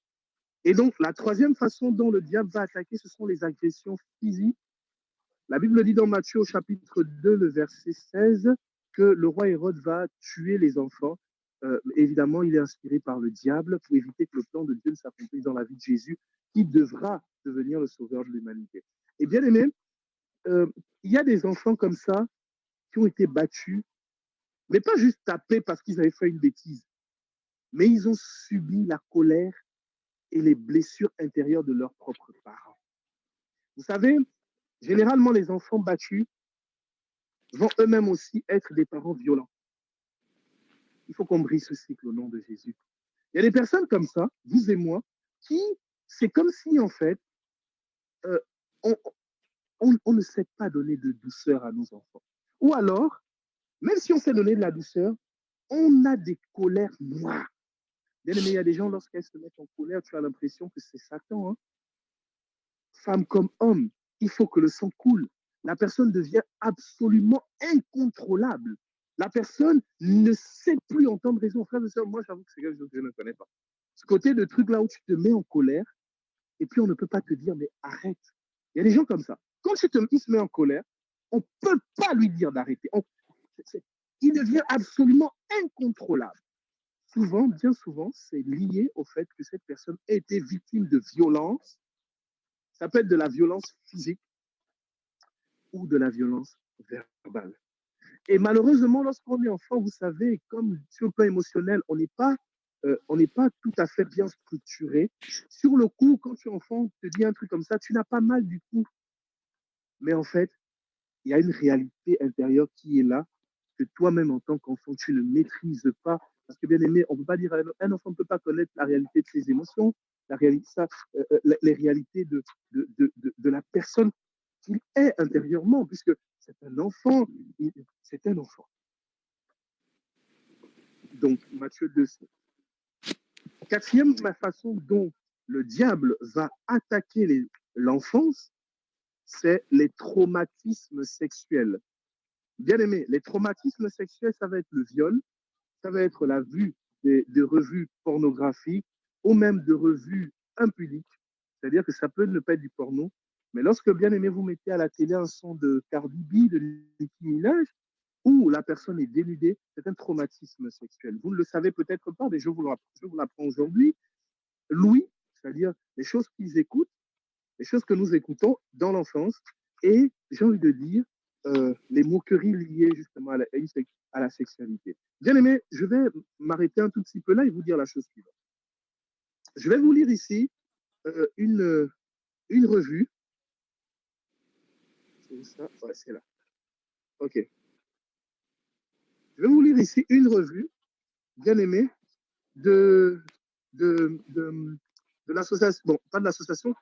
Et donc, la troisième façon dont le diable va attaquer, ce sont les agressions physiques. La Bible dit dans Matthieu au chapitre 2, le verset 16, que le roi Hérode va tuer les enfants. Évidemment, il est inspiré par le diable pour éviter que le plan de Dieu ne s'accomplisse dans la vie de Jésus, qui devra devenir le sauveur de l'humanité. Et bien aimé, il y a des enfants comme ça qui ont été battus, mais pas juste tapés parce qu'ils avaient fait une bêtise, mais ils ont subi la colère et les blessures intérieures de leurs propres parents. Vous savez, généralement, les enfants battus vont eux-mêmes aussi être des parents violents. Il faut qu'on brise ce cycle au nom de Jésus. Il y a des personnes comme ça, vous et moi, qui, c'est comme si, en fait, euh, on, on ne sait pas donner de douceur à nos enfants. Ou alors, même si on sait donner de la douceur, on a des colères noires. Bien aimé, il y a des gens, lorsqu'elles se mettent en colère, tu as l'impression que c'est Satan. Hein? Femme comme homme, il faut que le sang coule. La personne devient absolument incontrôlable. La personne ne sait plus entendre raison. Frère et sœur, moi, j'avoue que c'est quelque chose que je ne connais pas. Ce côté de truc là où tu te mets en colère et puis on ne peut pas te dire, mais arrête. Il y a des gens comme ça. Quand il se met en colère, on ne peut pas lui dire d'arrêter. Il devient absolument incontrôlable. Souvent, bien souvent, c'est lié au fait que cette personne a été victime de violence. Ça peut être de la violence physique ou de la violence verbale. Et malheureusement, lorsqu'on est enfant, vous savez, comme sur le plan émotionnel, on n'est pas tout à fait bien structuré. Sur le coup, quand tu es enfant, te dis un truc comme ça, tu n'as pas mal du coup. Mais en fait, il y a une réalité intérieure qui est là, que toi-même, en tant qu'enfant, tu ne maîtrises pas. Parce que bien aimé, on ne peut pas dire un enfant ne peut pas connaître la réalité de ses émotions, la réalité, ça, les réalités de la personne qu'il est intérieurement, puisque c'est un enfant, c'est un enfant. Donc, Matthieu 2. Quatrième, la façon dont le diable va attaquer l'enfance, c'est les traumatismes sexuels. Bien aimé, les traumatismes sexuels, ça va être le viol, ça va être la vue de revues pornographiques ou même de revues impudiques. C'est-à-dire que ça peut ne pas être du porno, mais lorsque, bien aimé, vous mettez à la télé un son de Cardi B, de Nicki Minaj, où la personne est dénudée, c'est un traumatisme sexuel. Vous ne le savez peut-être pas, mais je vous l'apprends aujourd'hui. L'ouïe, c'est-à-dire les choses qu'ils écoutent, les choses que nous écoutons dans l'enfance, et j'ai envie de dire les moqueries liées justement à la sexualité. Bien aimé, je vais m'arrêter un tout petit peu là et vous dire la chose suivante. Je vais vous lire ici une revue. C'est où ça? Ouais, c'est là. OK. Je vais vous lire ici une revue, bien aimé, de, de l'association, bon, pas de l'association,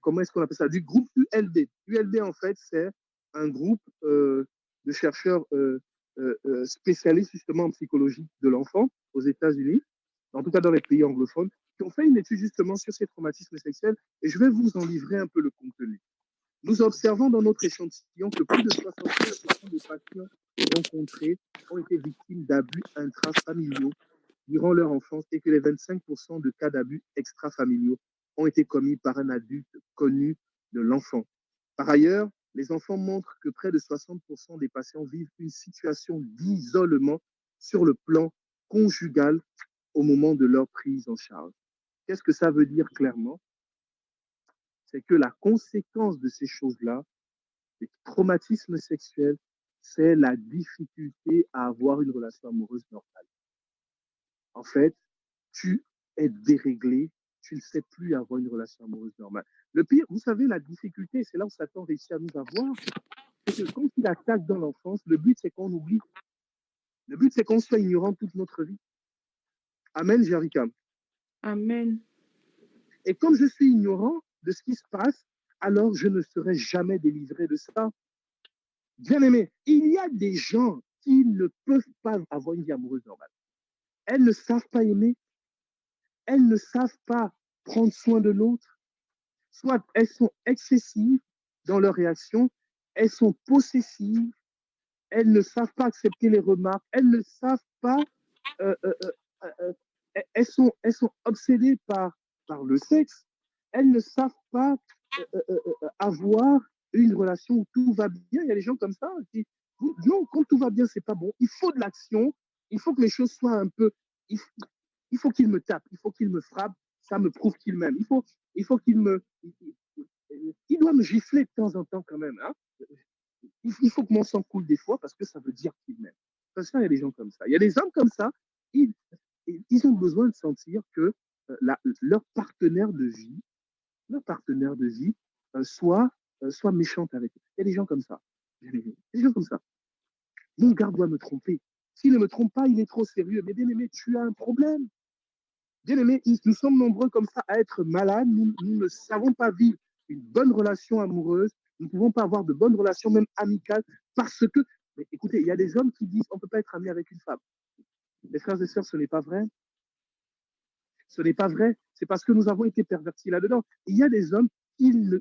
comment est-ce qu'on appelle ça, du groupe ULB. ULB, en fait, c'est un groupe de chercheurs spécialistes justement en psychologie de l'enfant aux États-Unis, en tout cas dans les pays anglophones, qui ont fait une étude justement sur ces traumatismes sexuels, et je vais vous en livrer un peu le contenu. Nous observons dans notre échantillon que plus de 75% des patients rencontrés ont été victimes d'abus intrafamiliaux durant leur enfance et que les 25% de cas d'abus extrafamiliaux ont été commis par un adulte connu de l'enfant. Par ailleurs, les enfants montrent que près de 60% des patients vivent une situation d'isolement sur le plan conjugal au moment de leur prise en charge. Qu'est-ce que ça veut dire clairement? C'est que la conséquence de ces choses-là, des traumatismes sexuels, c'est la difficulté à avoir une relation amoureuse normale. En fait, tu es déréglé, tu ne sais plus avoir une relation amoureuse normale. Le pire, vous savez, la difficulté, c'est là où Satan réussit à nous avoir, c'est que quand il attaque dans l'enfance, le but, c'est qu'on oublie. Le but, c'est qu'on soit ignorant toute notre vie. Amen, Jarikam. Amen. Et comme je suis ignorant de ce qui se passe, alors je ne serai jamais délivré de ça. Bien aimé, il y a des gens qui ne peuvent pas avoir une vie amoureuse normale. Elles ne savent pas aimer. elles ne savent pas prendre soin de l'autre, soit elles sont excessives dans leurs réactions, elles sont possessives, elles ne savent pas accepter les remarques, elles ne savent pas, euh, euh, euh, euh, elles sont obsédées par le sexe, elles ne savent pas avoir une relation où tout va bien. Il y a des gens comme ça qui, non, quand tout va bien, c'est pas bon. Il faut de l'action, il faut que les choses soient un peu, il, il faut qu'il me tape, il faut qu'il me frappe, ça me prouve qu'il m'aime. Il faut qu'il me, il doit me gifler de temps en temps quand même. Hein. Il faut que mon sang coule des fois parce que ça veut dire qu'il m'aime. Parce qu'il y a des gens comme ça. Il y a des hommes comme ça, ils, ils ont besoin de sentir que leur partenaire de vie soit méchante avec eux. Il y a des gens comme ça. Il y a des gens comme ça. Mon gars doit me tromper. S'il ne me trompe pas, il est trop sérieux. Mais bien aimé, tu as un problème. Bien aimé, nous sommes nombreux comme ça à être malades. Nous ne savons pas vivre une bonne relation amoureuse. Nous ne pouvons pas avoir de bonnes relations, même amicales, parce que, mais écoutez, il y a des hommes qui disent on ne peut pas être ami avec une femme. Mes frères et sœurs, ce n'est pas vrai. Ce n'est pas vrai. C'est parce que nous avons été pervertis là-dedans. Il y a des hommes, le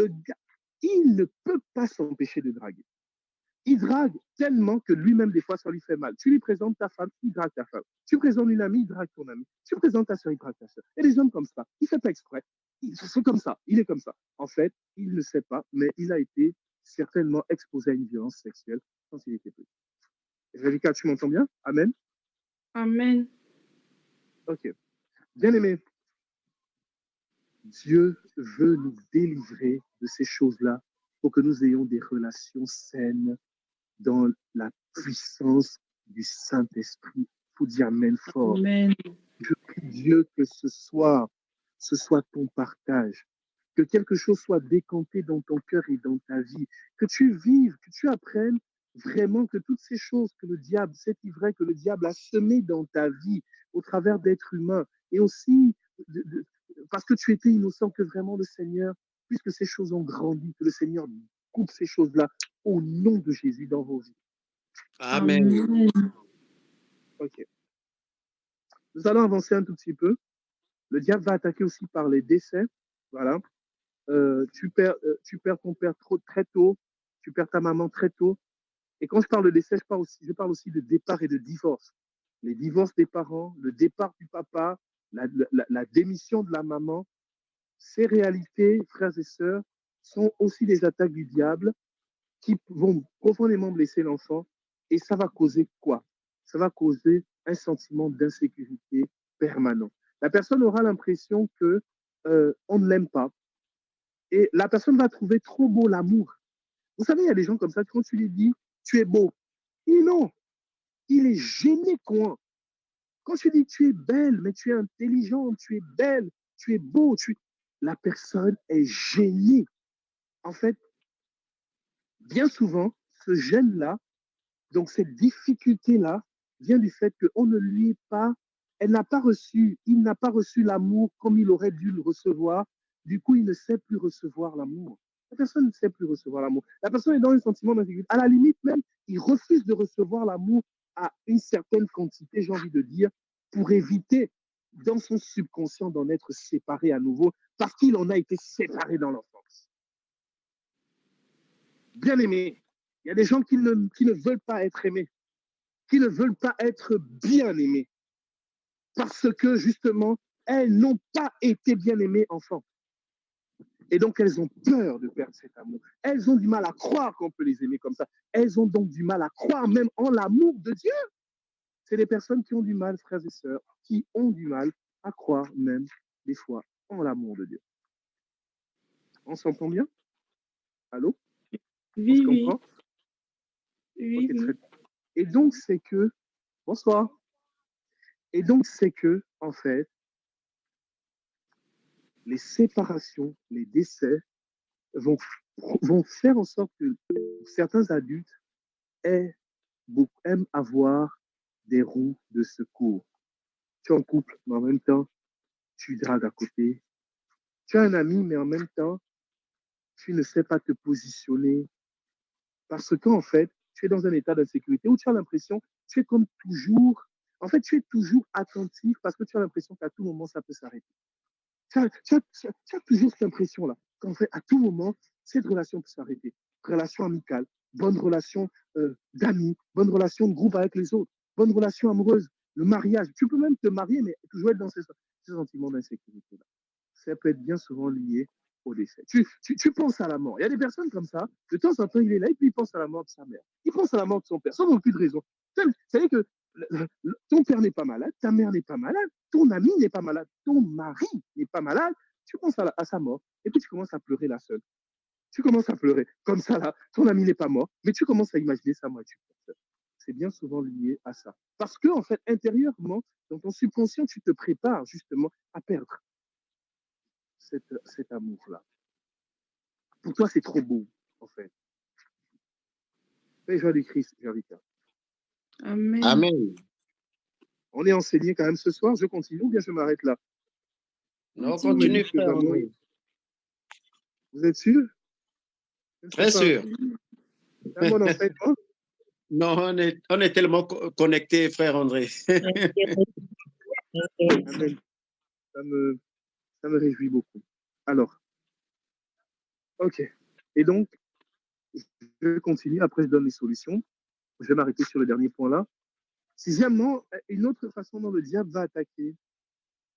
gars, il ne peut pas s'empêcher de draguer. Il drague tellement que lui-même, des fois, ça lui fait mal. Tu lui présentes ta femme, il drague ta femme. Tu présentes une amie, il drague ton amie. Tu présentes ta soeur, il drague ta soeur. Il y a des hommes comme ça. Il ne fait pas exprès. C'est comme ça. Il est comme ça. En fait, il ne sait pas, mais il a été certainement exposé à une violence sexuelle quand il était petit. Rebecca, tu m'entends bien? Amen? Amen. Ok. Bien aimé, Dieu veut nous délivrer de ces choses-là pour que nous ayons des relations saines dans la puissance du Saint-Esprit. Il faut dire Amen fort. Amen. Je prie Dieu que ce soit ton partage, que quelque chose soit décanté dans ton cœur et dans ta vie, que tu vives, que tu apprennes vraiment que toutes ces choses que le diable, cet ivraie que le diable a semé dans ta vie au travers d'êtres humains, et aussi parce que tu étais innocent, que vraiment le Seigneur, puisque ces choses ont grandi, que le Seigneur coupe ces choses-là au nom de Jésus dans vos vies. Amen. Amen. Ok. Nous allons avancer un tout petit peu. Le diable va attaquer aussi par les décès. Voilà. Tu perds ton père très tôt. Tu perds ta maman très tôt. Et quand je parle de décès, je parle aussi de départ et de divorce. Les divorces des parents, le départ du papa, la démission de la maman, ces réalités, frères et sœurs, sont aussi des attaques du diable qui vont profondément blesser l'enfant. Et ça va causer quoi? Ça va causer un sentiment d'insécurité permanent. La personne aura l'impression que on ne l'aime pas. Et la personne va trouver trop beau l'amour. Vous savez, il y a des gens comme ça, quand tu lui dis, tu es beau, et non, il est gêné, quoi. Quand tu dis, tu es belle, mais tu es intelligente, tu es belle, tu es beau, la personne est gênée. En fait, bien souvent, ce gêne-là, donc cette difficulté-là, vient du fait qu'on ne lui est pas, il n'a pas reçu l'amour comme il aurait dû le recevoir. Du coup, il ne sait plus recevoir l'amour. La personne ne sait plus recevoir l'amour. La personne est dans un sentiment d'insécurité. À la limite même, il refuse de recevoir l'amour à une certaine quantité, j'ai envie de dire, pour éviter dans son subconscient d'en être séparé à nouveau, parce qu'il en a été séparé dans l'enfance. Bien aimé, il y a des gens qui ne veulent pas être aimés, qui ne veulent pas être bien aimés, parce que justement, elles n'ont pas été bien aimées enfant. Et donc, elles ont peur de perdre cet amour. Elles ont du mal à croire qu'on peut les aimer comme ça. Elles ont donc du mal à croire même en l'amour de Dieu. C'est des personnes qui ont du mal, frères et sœurs, qui ont du mal à croire même des fois en l'amour de Dieu. On s'entend bien? Allô? On se Oui, oui. comprend? Oui, Ok, très oui. bien. Et donc, c'est que, bonsoir. Et donc, c'est que, en fait, les séparations, les décès vont, vont faire en sorte que certains adultes aiment avoir des roues de secours. Tu es en couple, mais en même temps, tu dragues à côté. Tu as un ami, mais en même temps, tu ne sais pas te positionner parce qu'en fait, tu es dans un état d'insécurité où tu as l'impression, tu es comme toujours En fait, tu es toujours attentif parce que tu as l'impression qu'à tout moment, ça peut s'arrêter. Tu as toujours cette impression-là, qu'en fait, à tout moment, cette relation peut s'arrêter. Relation amicale, bonne relation d'amis, bonne relation de groupe avec les autres, bonne relation amoureuse, le mariage. Tu peux même te marier, mais toujours être dans ces sentiments d'insécurité-là. Ça peut être bien souvent lié au décès. Tu penses à la mort. Il y a des personnes comme ça, de temps en temps, il est là et puis il pense à la mort de sa mère. Il pense à la mort de son père, sans aucune raison. C'est-à-dire que ton père n'est pas malade, ta mère n'est pas malade, ton ami n'est pas malade, ton mari n'est pas malade, tu penses à sa mort, et puis tu commences à pleurer la seule. Tu commences à pleurer. Comme ça, là, ton ami n'est pas mort, mais tu commences à imaginer sa mort et tu pleures. C'est bien souvent lié à ça. Parce que, en fait, intérieurement, dans ton subconscient, tu te prépares justement à perdre cet amour-là. Pour toi, c'est trop beau, en fait. Fais joie du Christ, Jarika. Amen. Amen. On est enseigné quand même ce soir. Je continue ou bien je m'arrête là? Non, continue, frère André. Vous êtes sûr? Très sûr. C'est un bon enseignement? Non, on est tellement connectés, frère André. Amen. Ça me réjouit beaucoup. Alors, ok. Et donc, je continue. Après, je donne les solutions. Je vais m'arrêter sur le dernier point là. Sixièmement, une autre façon dont le diable va attaquer.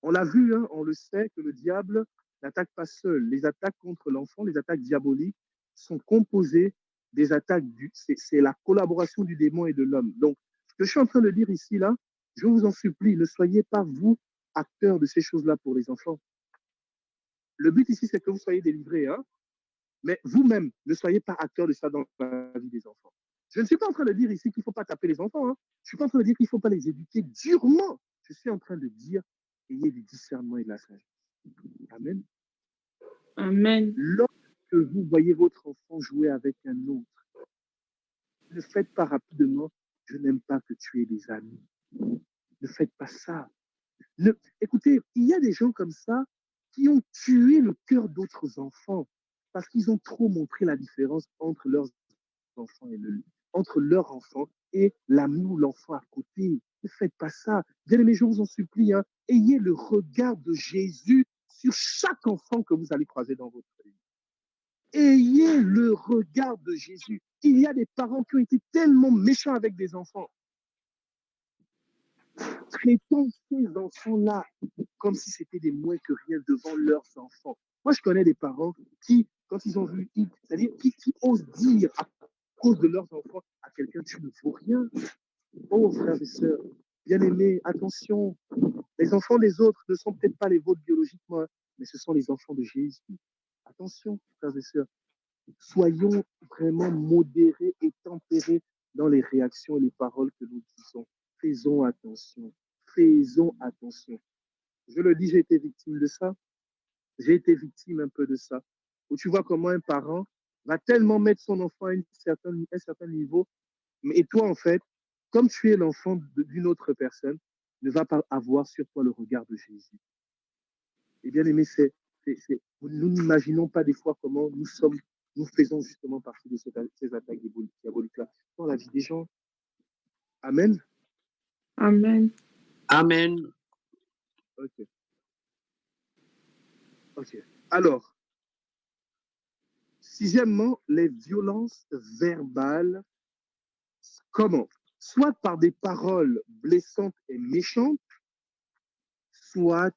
On l'a vu, hein, on le sait que le diable n'attaque pas seul. Les attaques contre l'enfant, les attaques diaboliques, sont composées des attaques c'est la collaboration du démon et de l'homme. Donc, ce que je suis en train de dire ici, là, je vous en supplie, ne soyez pas, vous, acteurs de ces choses-là pour les enfants. Le but ici, c'est que vous soyez délivrés, hein, mais vous-même, ne soyez pas acteurs de ça dans la vie des enfants. Je ne suis pas en train de dire ici qu'il ne faut pas taper les enfants. Hein. Je ne suis pas en train de dire qu'il ne faut pas les éduquer durement. Je suis en train de dire ayez du discernement et de la sagesse. Amen. Amen. Lorsque vous voyez votre enfant jouer avec un autre, ne faites pas rapidement je n'aime pas que tu aies des amis. Ne faites pas ça. Écoutez, il y a des gens comme ça qui ont tué le cœur d'autres enfants parce qu'ils ont trop montré la différence entre leurs enfants et entre leur enfant et l'ami ou l'enfant à côté. Ne faites pas ça. Bien-aimés, je vous en supplie, hein, ayez le regard de Jésus sur chaque enfant que vous allez croiser dans votre vie. Ayez le regard de Jésus. Il y a des parents qui ont été tellement méchants avec des enfants. Traitons ces enfants-là comme si c'était des moins que rien devant leurs enfants. Moi, je connais des parents qui, quand ils ont vu, c'est-à-dire qui osent dire à cause de leurs enfants à quelqu'un, tu ne vaux rien. Oh, frères et sœurs, bien-aimés, attention, les enfants des autres ne sont peut-être pas les vôtres biologiquement, mais ce sont les enfants de Jésus. Attention, frères et sœurs, soyons vraiment modérés et tempérés dans les réactions et les paroles que nous disons. Faisons attention. Faisons attention. Je le dis, j'ai été victime de ça. J'ai été victime un peu de ça. Où tu vois comment un parent va tellement mettre son enfant à un certain niveau, et toi, en fait, comme tu es l'enfant d'une autre personne, ne va pas avoir sur toi le regard de Jésus. Et bien aimé, nous n'imaginons pas des fois comment nous faisons justement partie de ces attaques diaboliques-là dans la vie des gens. Amen. Amen. Amen. Ok. Alors, sixièmement, les violences verbales. Comment? Soit par des paroles blessantes et méchantes, soit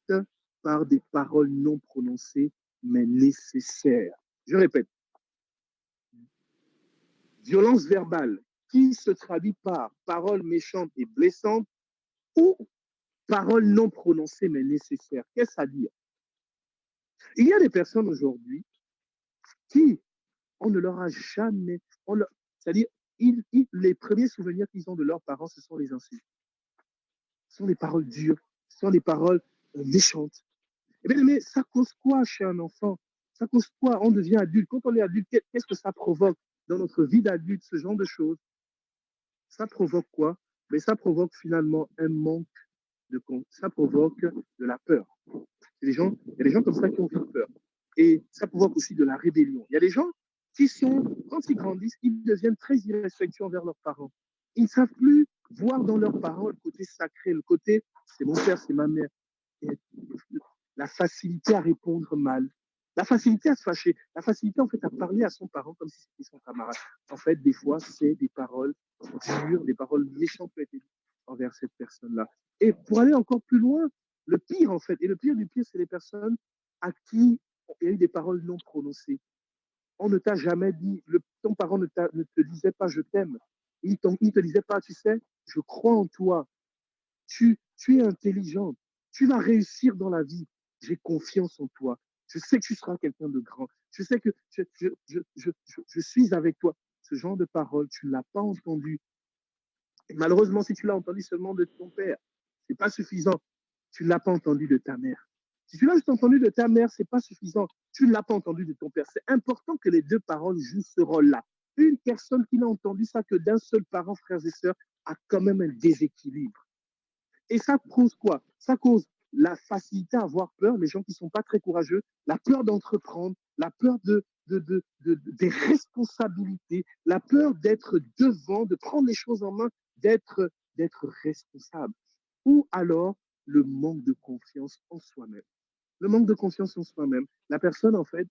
par des paroles non prononcées, mais nécessaires. Je répète, violence verbale qui se traduit par paroles méchantes et blessantes ou paroles non prononcées, mais nécessaires. Qu'est-ce à dire? Il y a des personnes aujourd'hui qui, on ne leur a jamais, c'est-à-dire, les premiers souvenirs qu'ils ont de leurs parents, ce sont les insultes. Ce sont les paroles dures, ce sont les paroles méchantes. Eh bien, mais ça cause quoi chez un enfant? Ça cause quoi? On devient adulte. Quand on est adulte, qu'est-ce que ça provoque dans notre vie d'adulte, ce genre de choses? Ça provoque quoi? Mais ça provoque finalement un manque ça provoque de la peur. Il y a des gens comme ça qui ont peur. Et ça provoque aussi de la rébellion. Il y a des gens qui sont, quand ils grandissent, ils deviennent très irrespectueux envers leurs parents. Ils ne savent plus voir dans leurs parents le côté sacré, le côté c'est mon père, c'est ma mère. Et la facilité à répondre mal, la facilité à se fâcher, la facilité en fait à parler à son parent comme si c'était son camarade. En fait, des fois, c'est des paroles dures, des paroles méchantes qui ont été dites envers cette personne-là. Et pour aller encore plus loin, le pire en fait, et le pire du pire, c'est les personnes à qui il y a eu des paroles non prononcées. On ne t'a jamais dit, ton parent ne te disait pas je t'aime. Il ne te disait pas, tu sais, je crois en toi, tu es intelligente, tu vas réussir dans la vie, j'ai confiance en toi, je sais que tu seras quelqu'un de grand, je sais que je suis avec toi. Ce genre de paroles, tu ne l'as pas entendu. Et malheureusement, si tu l'as entendu seulement de ton père, ce n'est pas suffisant. Tu ne l'as pas entendu de ta mère. Si tu l'as juste entendu de ta mère, ce n'est pas suffisant. Tu ne l'as pas entendu de ton père. C'est important que les deux paroles jouent ce rôle-là. Une personne qui n'a entendu ça que d'un seul parent, frères et sœurs, a quand même un déséquilibre. Et ça cause quoi? Ça cause la facilité à avoir peur, les gens qui ne sont pas très courageux, la peur d'entreprendre, la peur des responsabilités, la peur d'être devant, de prendre les choses en main, d'être responsable. Ou alors le manque de confiance en soi-même. Le manque de confiance en soi-même. La personne, en fait,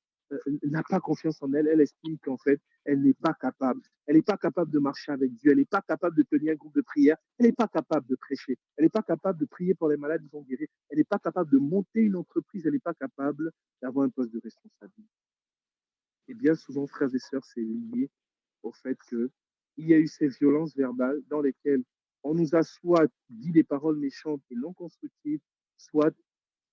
n'a pas confiance en elle. Elle estime qu'en fait, elle n'est pas capable. Elle n'est pas capable de marcher avec Dieu. Elle n'est pas capable de tenir un groupe de prière. Elle n'est pas capable de prêcher. Elle n'est pas capable de prier pour les malades qui sont guéris. Elle n'est pas capable de monter une entreprise. Elle n'est pas capable d'avoir un poste de responsabilité. Et bien souvent, frères et sœurs, c'est lié au fait qu'il y a eu ces violences verbales dans lesquelles on nous a soit dit des paroles méchantes et non constructives, soit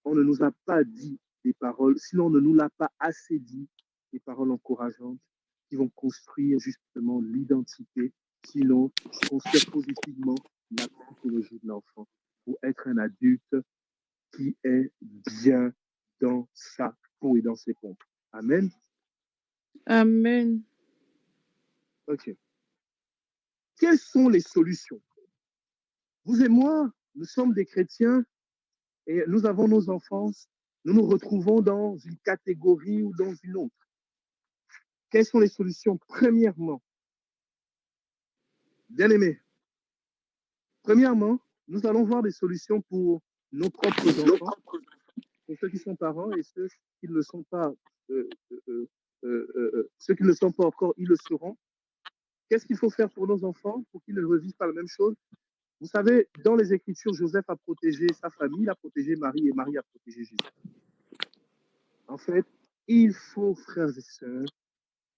on ne nous a pas dit des paroles, sinon on ne nous l'a pas assez dit, des paroles encourageantes qui vont construire justement l'identité, sinon construire positivement la psychologie de l'enfant pour être un adulte qui est bien dans sa peau et dans ses pompes. Amen. Amen. Ok. Quelles sont les solutions? Vous et moi, nous sommes des chrétiens et nous avons nos enfants. Nous nous retrouvons dans une catégorie ou dans une autre. Quelles sont les solutions? Premièrement, bien aimé, premièrement, nous allons voir des solutions pour nos propres enfants, pour ceux qui sont parents et ceux qui ne le sont pas. Ceux qui ne le sont pas encore, ils le seront. Qu'est-ce qu'il faut faire pour nos enfants pour qu'ils ne revivent pas la même chose? Vous savez, dans les Écritures, Joseph a protégé sa famille, il a protégé Marie et Marie a protégé Jésus. En fait, il faut, frères et sœurs,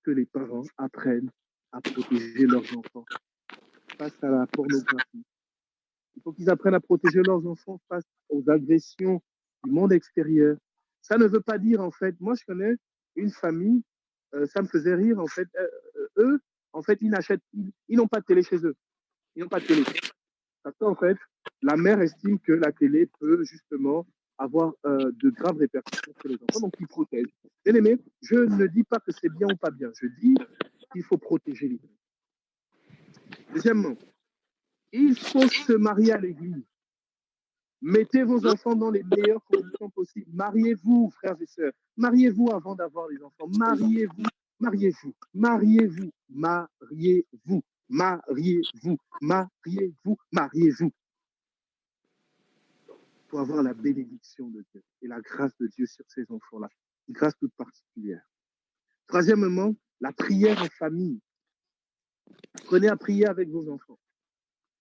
que les parents apprennent à protéger leurs enfants face à la pornographie. Il faut qu'ils apprennent à protéger leurs enfants face aux agressions du monde extérieur. Ça ne veut pas dire, en fait, moi je connais une famille, ça me faisait rire, en fait, eux, en fait, ils n'ont pas de télé chez eux. Ils n'ont pas de télé. Parce qu'en fait, la mère estime que la télé peut justement avoir de graves répercussions sur les enfants, donc ils protègent. Bien aimé, je ne dis pas que c'est bien ou pas bien, je dis qu'il faut protéger les enfants. Deuxièmement, il faut se marier à l'église. Mettez vos enfants dans les meilleures conditions possibles. Mariez-vous, frères et sœurs. Mariez-vous avant d'avoir les enfants. Mariez-vous, mariez-vous, mariez-vous, mariez-vous, mariez-vous, mariez-vous, mariez-vous. Pour avoir la bénédiction de Dieu et la grâce de Dieu sur ces enfants-là. Une grâce toute particulière. Troisièmement, la prière en famille. Prenez à prier avec vos enfants.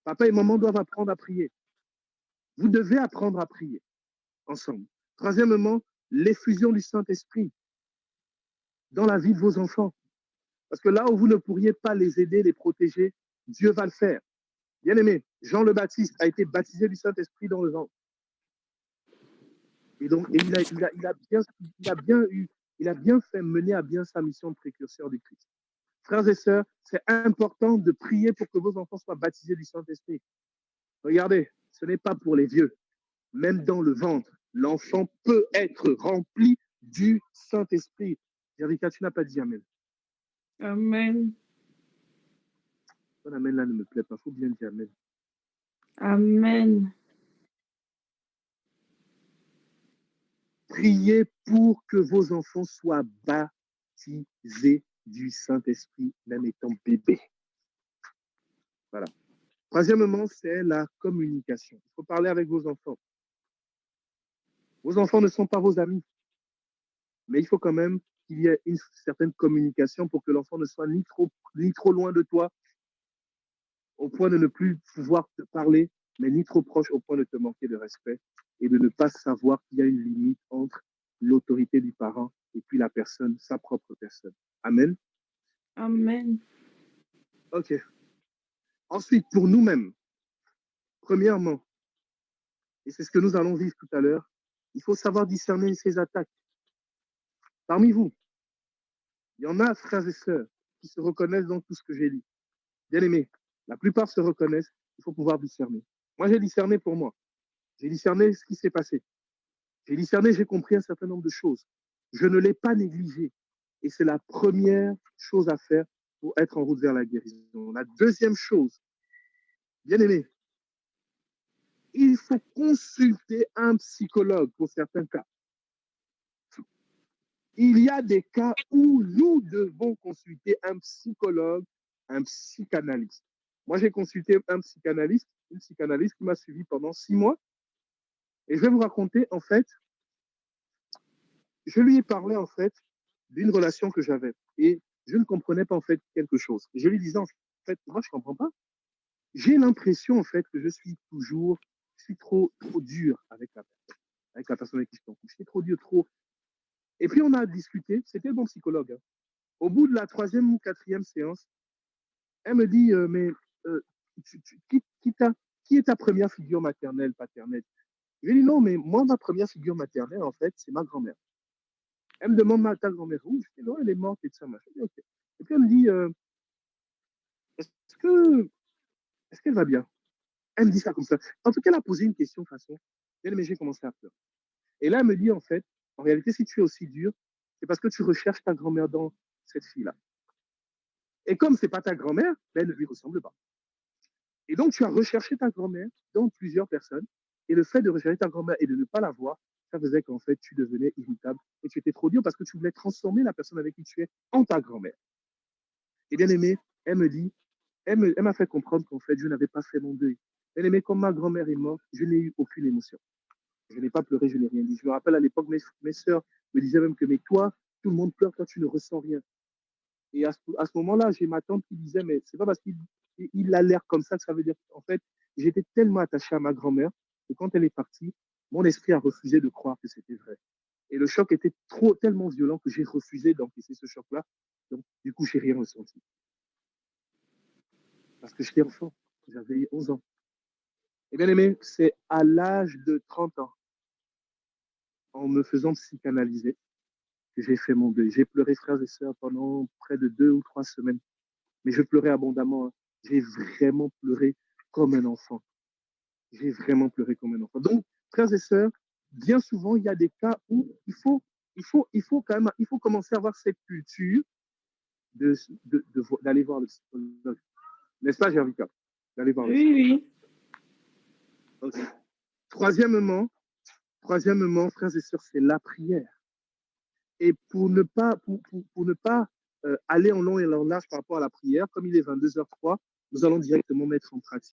Papa et maman doivent apprendre à prier. Vous devez apprendre à prier ensemble. Troisièmement, l'effusion du Saint-Esprit dans la vie de vos enfants. Parce que là où vous ne pourriez pas les aider, les protéger, Dieu va le faire. Bien aimé, Jean le Baptiste a été baptisé du Saint-Esprit dans le ventre. Et donc, il a bien fait mener à bien sa mission de précurseur du Christ. Frères et sœurs, c'est important de prier pour que vos enfants soient baptisés du Saint-Esprit. Regardez, ce n'est pas pour les vieux. Même dans le ventre, l'enfant peut être rempli du Saint-Esprit. Javika, tu n'as pas dit Amen. Amen. Ton Amen là ne me plaît pas. Il faut bien dire Amen. Amen. Priez pour que vos enfants soient baptisés du Saint-Esprit, même étant bébés. Voilà. Troisièmement, c'est la communication. Il faut parler avec vos enfants. Vos enfants ne sont pas vos amis, mais il faut quand même qu'il y ait une certaine communication pour que l'enfant ne soit ni trop loin de toi, au point de ne plus pouvoir te parler, mais ni trop proche au point de te manquer de respect et de ne pas savoir qu'il y a une limite entre l'autorité du parent et puis la personne, sa propre personne. Amen. Amen. OK. Ensuite, pour nous-mêmes, premièrement, et c'est ce que nous allons vivre tout à l'heure, il faut savoir discerner ces attaques. Parmi vous, il y en a, frères et sœurs, qui se reconnaissent dans tout ce que j'ai dit. Bien aimé, la plupart se reconnaissent, il faut pouvoir discerner. Moi, j'ai discerné pour moi. J'ai discerné ce qui s'est passé. J'ai discerné, j'ai compris un certain nombre de choses. Je ne l'ai pas négligé. Et c'est la première chose à faire pour être en route vers la guérison. La deuxième chose, bien aimé, il faut consulter un psychologue pour certains cas. Il y a des cas où nous devons consulter un psychologue, un psychanalyste. Moi, j'ai consulté un psychanalyste, une psychanalyste qui m'a suivi pendant 6 mois. Et je vais vous raconter, en fait, je lui ai parlé, en fait, d'une relation que j'avais. Et je ne comprenais pas, en fait, quelque chose. Je lui disais, en fait, moi, je ne comprends pas. J'ai l'impression, en fait, que je suis trop dur avec la personne avec qui je suis en couple. Je suis trop dur, trop. Et puis, on a discuté. C'était le bon psychologue. Hein. Au bout de la 3e ou 4e séance, elle me dit, mais qui est ta première figure maternelle, paternelle? Je lui dis, non, mais moi, ma première figure maternelle, en fait, c'est ma grand-mère. Elle me demande, ta grand-mère où? Je dis, non, elle est morte et tout ça. Je dis, ok. Et puis, elle me dit, est-ce que, est-ce qu'elle va bien? Elle me dit ça comme ça. En tout cas, elle a posé une question de façon. Mais j'ai commencé à pleurer. Et là, elle me dit, en fait, en réalité, si tu es aussi dur, c'est parce que tu recherches ta grand-mère dans cette fille-là. Et comme c'est pas ta grand-mère, ben, elle ne lui ressemble pas. Et donc, tu as recherché ta grand-mère dans plusieurs personnes. Et le fait de rechercher ta grand-mère et de ne pas la voir, ça faisait qu'en fait, tu devenais irritable et tu étais trop dur parce que tu voulais transformer la personne avec qui tu es en ta grand-mère. Et bien aimé, elle me dit, elle m'a fait comprendre qu'en fait, je n'avais pas fait mon deuil. Bien aimé, comme ma grand-mère est morte, je n'ai eu aucune émotion. Je n'ai pas pleuré, je n'ai rien dit. Je me rappelle à l'époque, mes sœurs me disaient même que, mais toi, tout le monde pleure, toi, tu ne ressens rien. Et à ce moment-là, j'ai ma tante qui disait, mais c'est pas parce qu'il a l'air comme ça que ça veut dire qu'en fait, j'étais tellement attaché à ma grand-mère que quand elle est partie, mon esprit a refusé de croire que c'était vrai. Et le choc était tellement violent que j'ai refusé d'encaisser ce choc-là. Donc, du coup, j'ai rien ressenti. Parce que j'étais enfant. J'avais 11 ans. Et bien aimé, c'est à l'âge de 30 ans, en me faisant psychanalyser, que j'ai fait mon deuil. J'ai pleuré, frères et sœurs, pendant près de 2 ou 3 semaines. Mais je pleurais abondamment. Hein. J'ai vraiment pleuré comme un enfant. J'ai vraiment pleuré comme un enfant. Donc, frères et sœurs, bien souvent, il y a des cas où il faut commencer à avoir cette culture d'aller voir le psychologue. N'est-ce pas, Jervika? D'aller voir le psychologue. Oui, oui. Okay. Troisièmement, frères et sœurs, c'est la prière. Et pour ne pas aller en long et en large par rapport à la prière, comme il est 22h03, nous allons directement mettre en pratique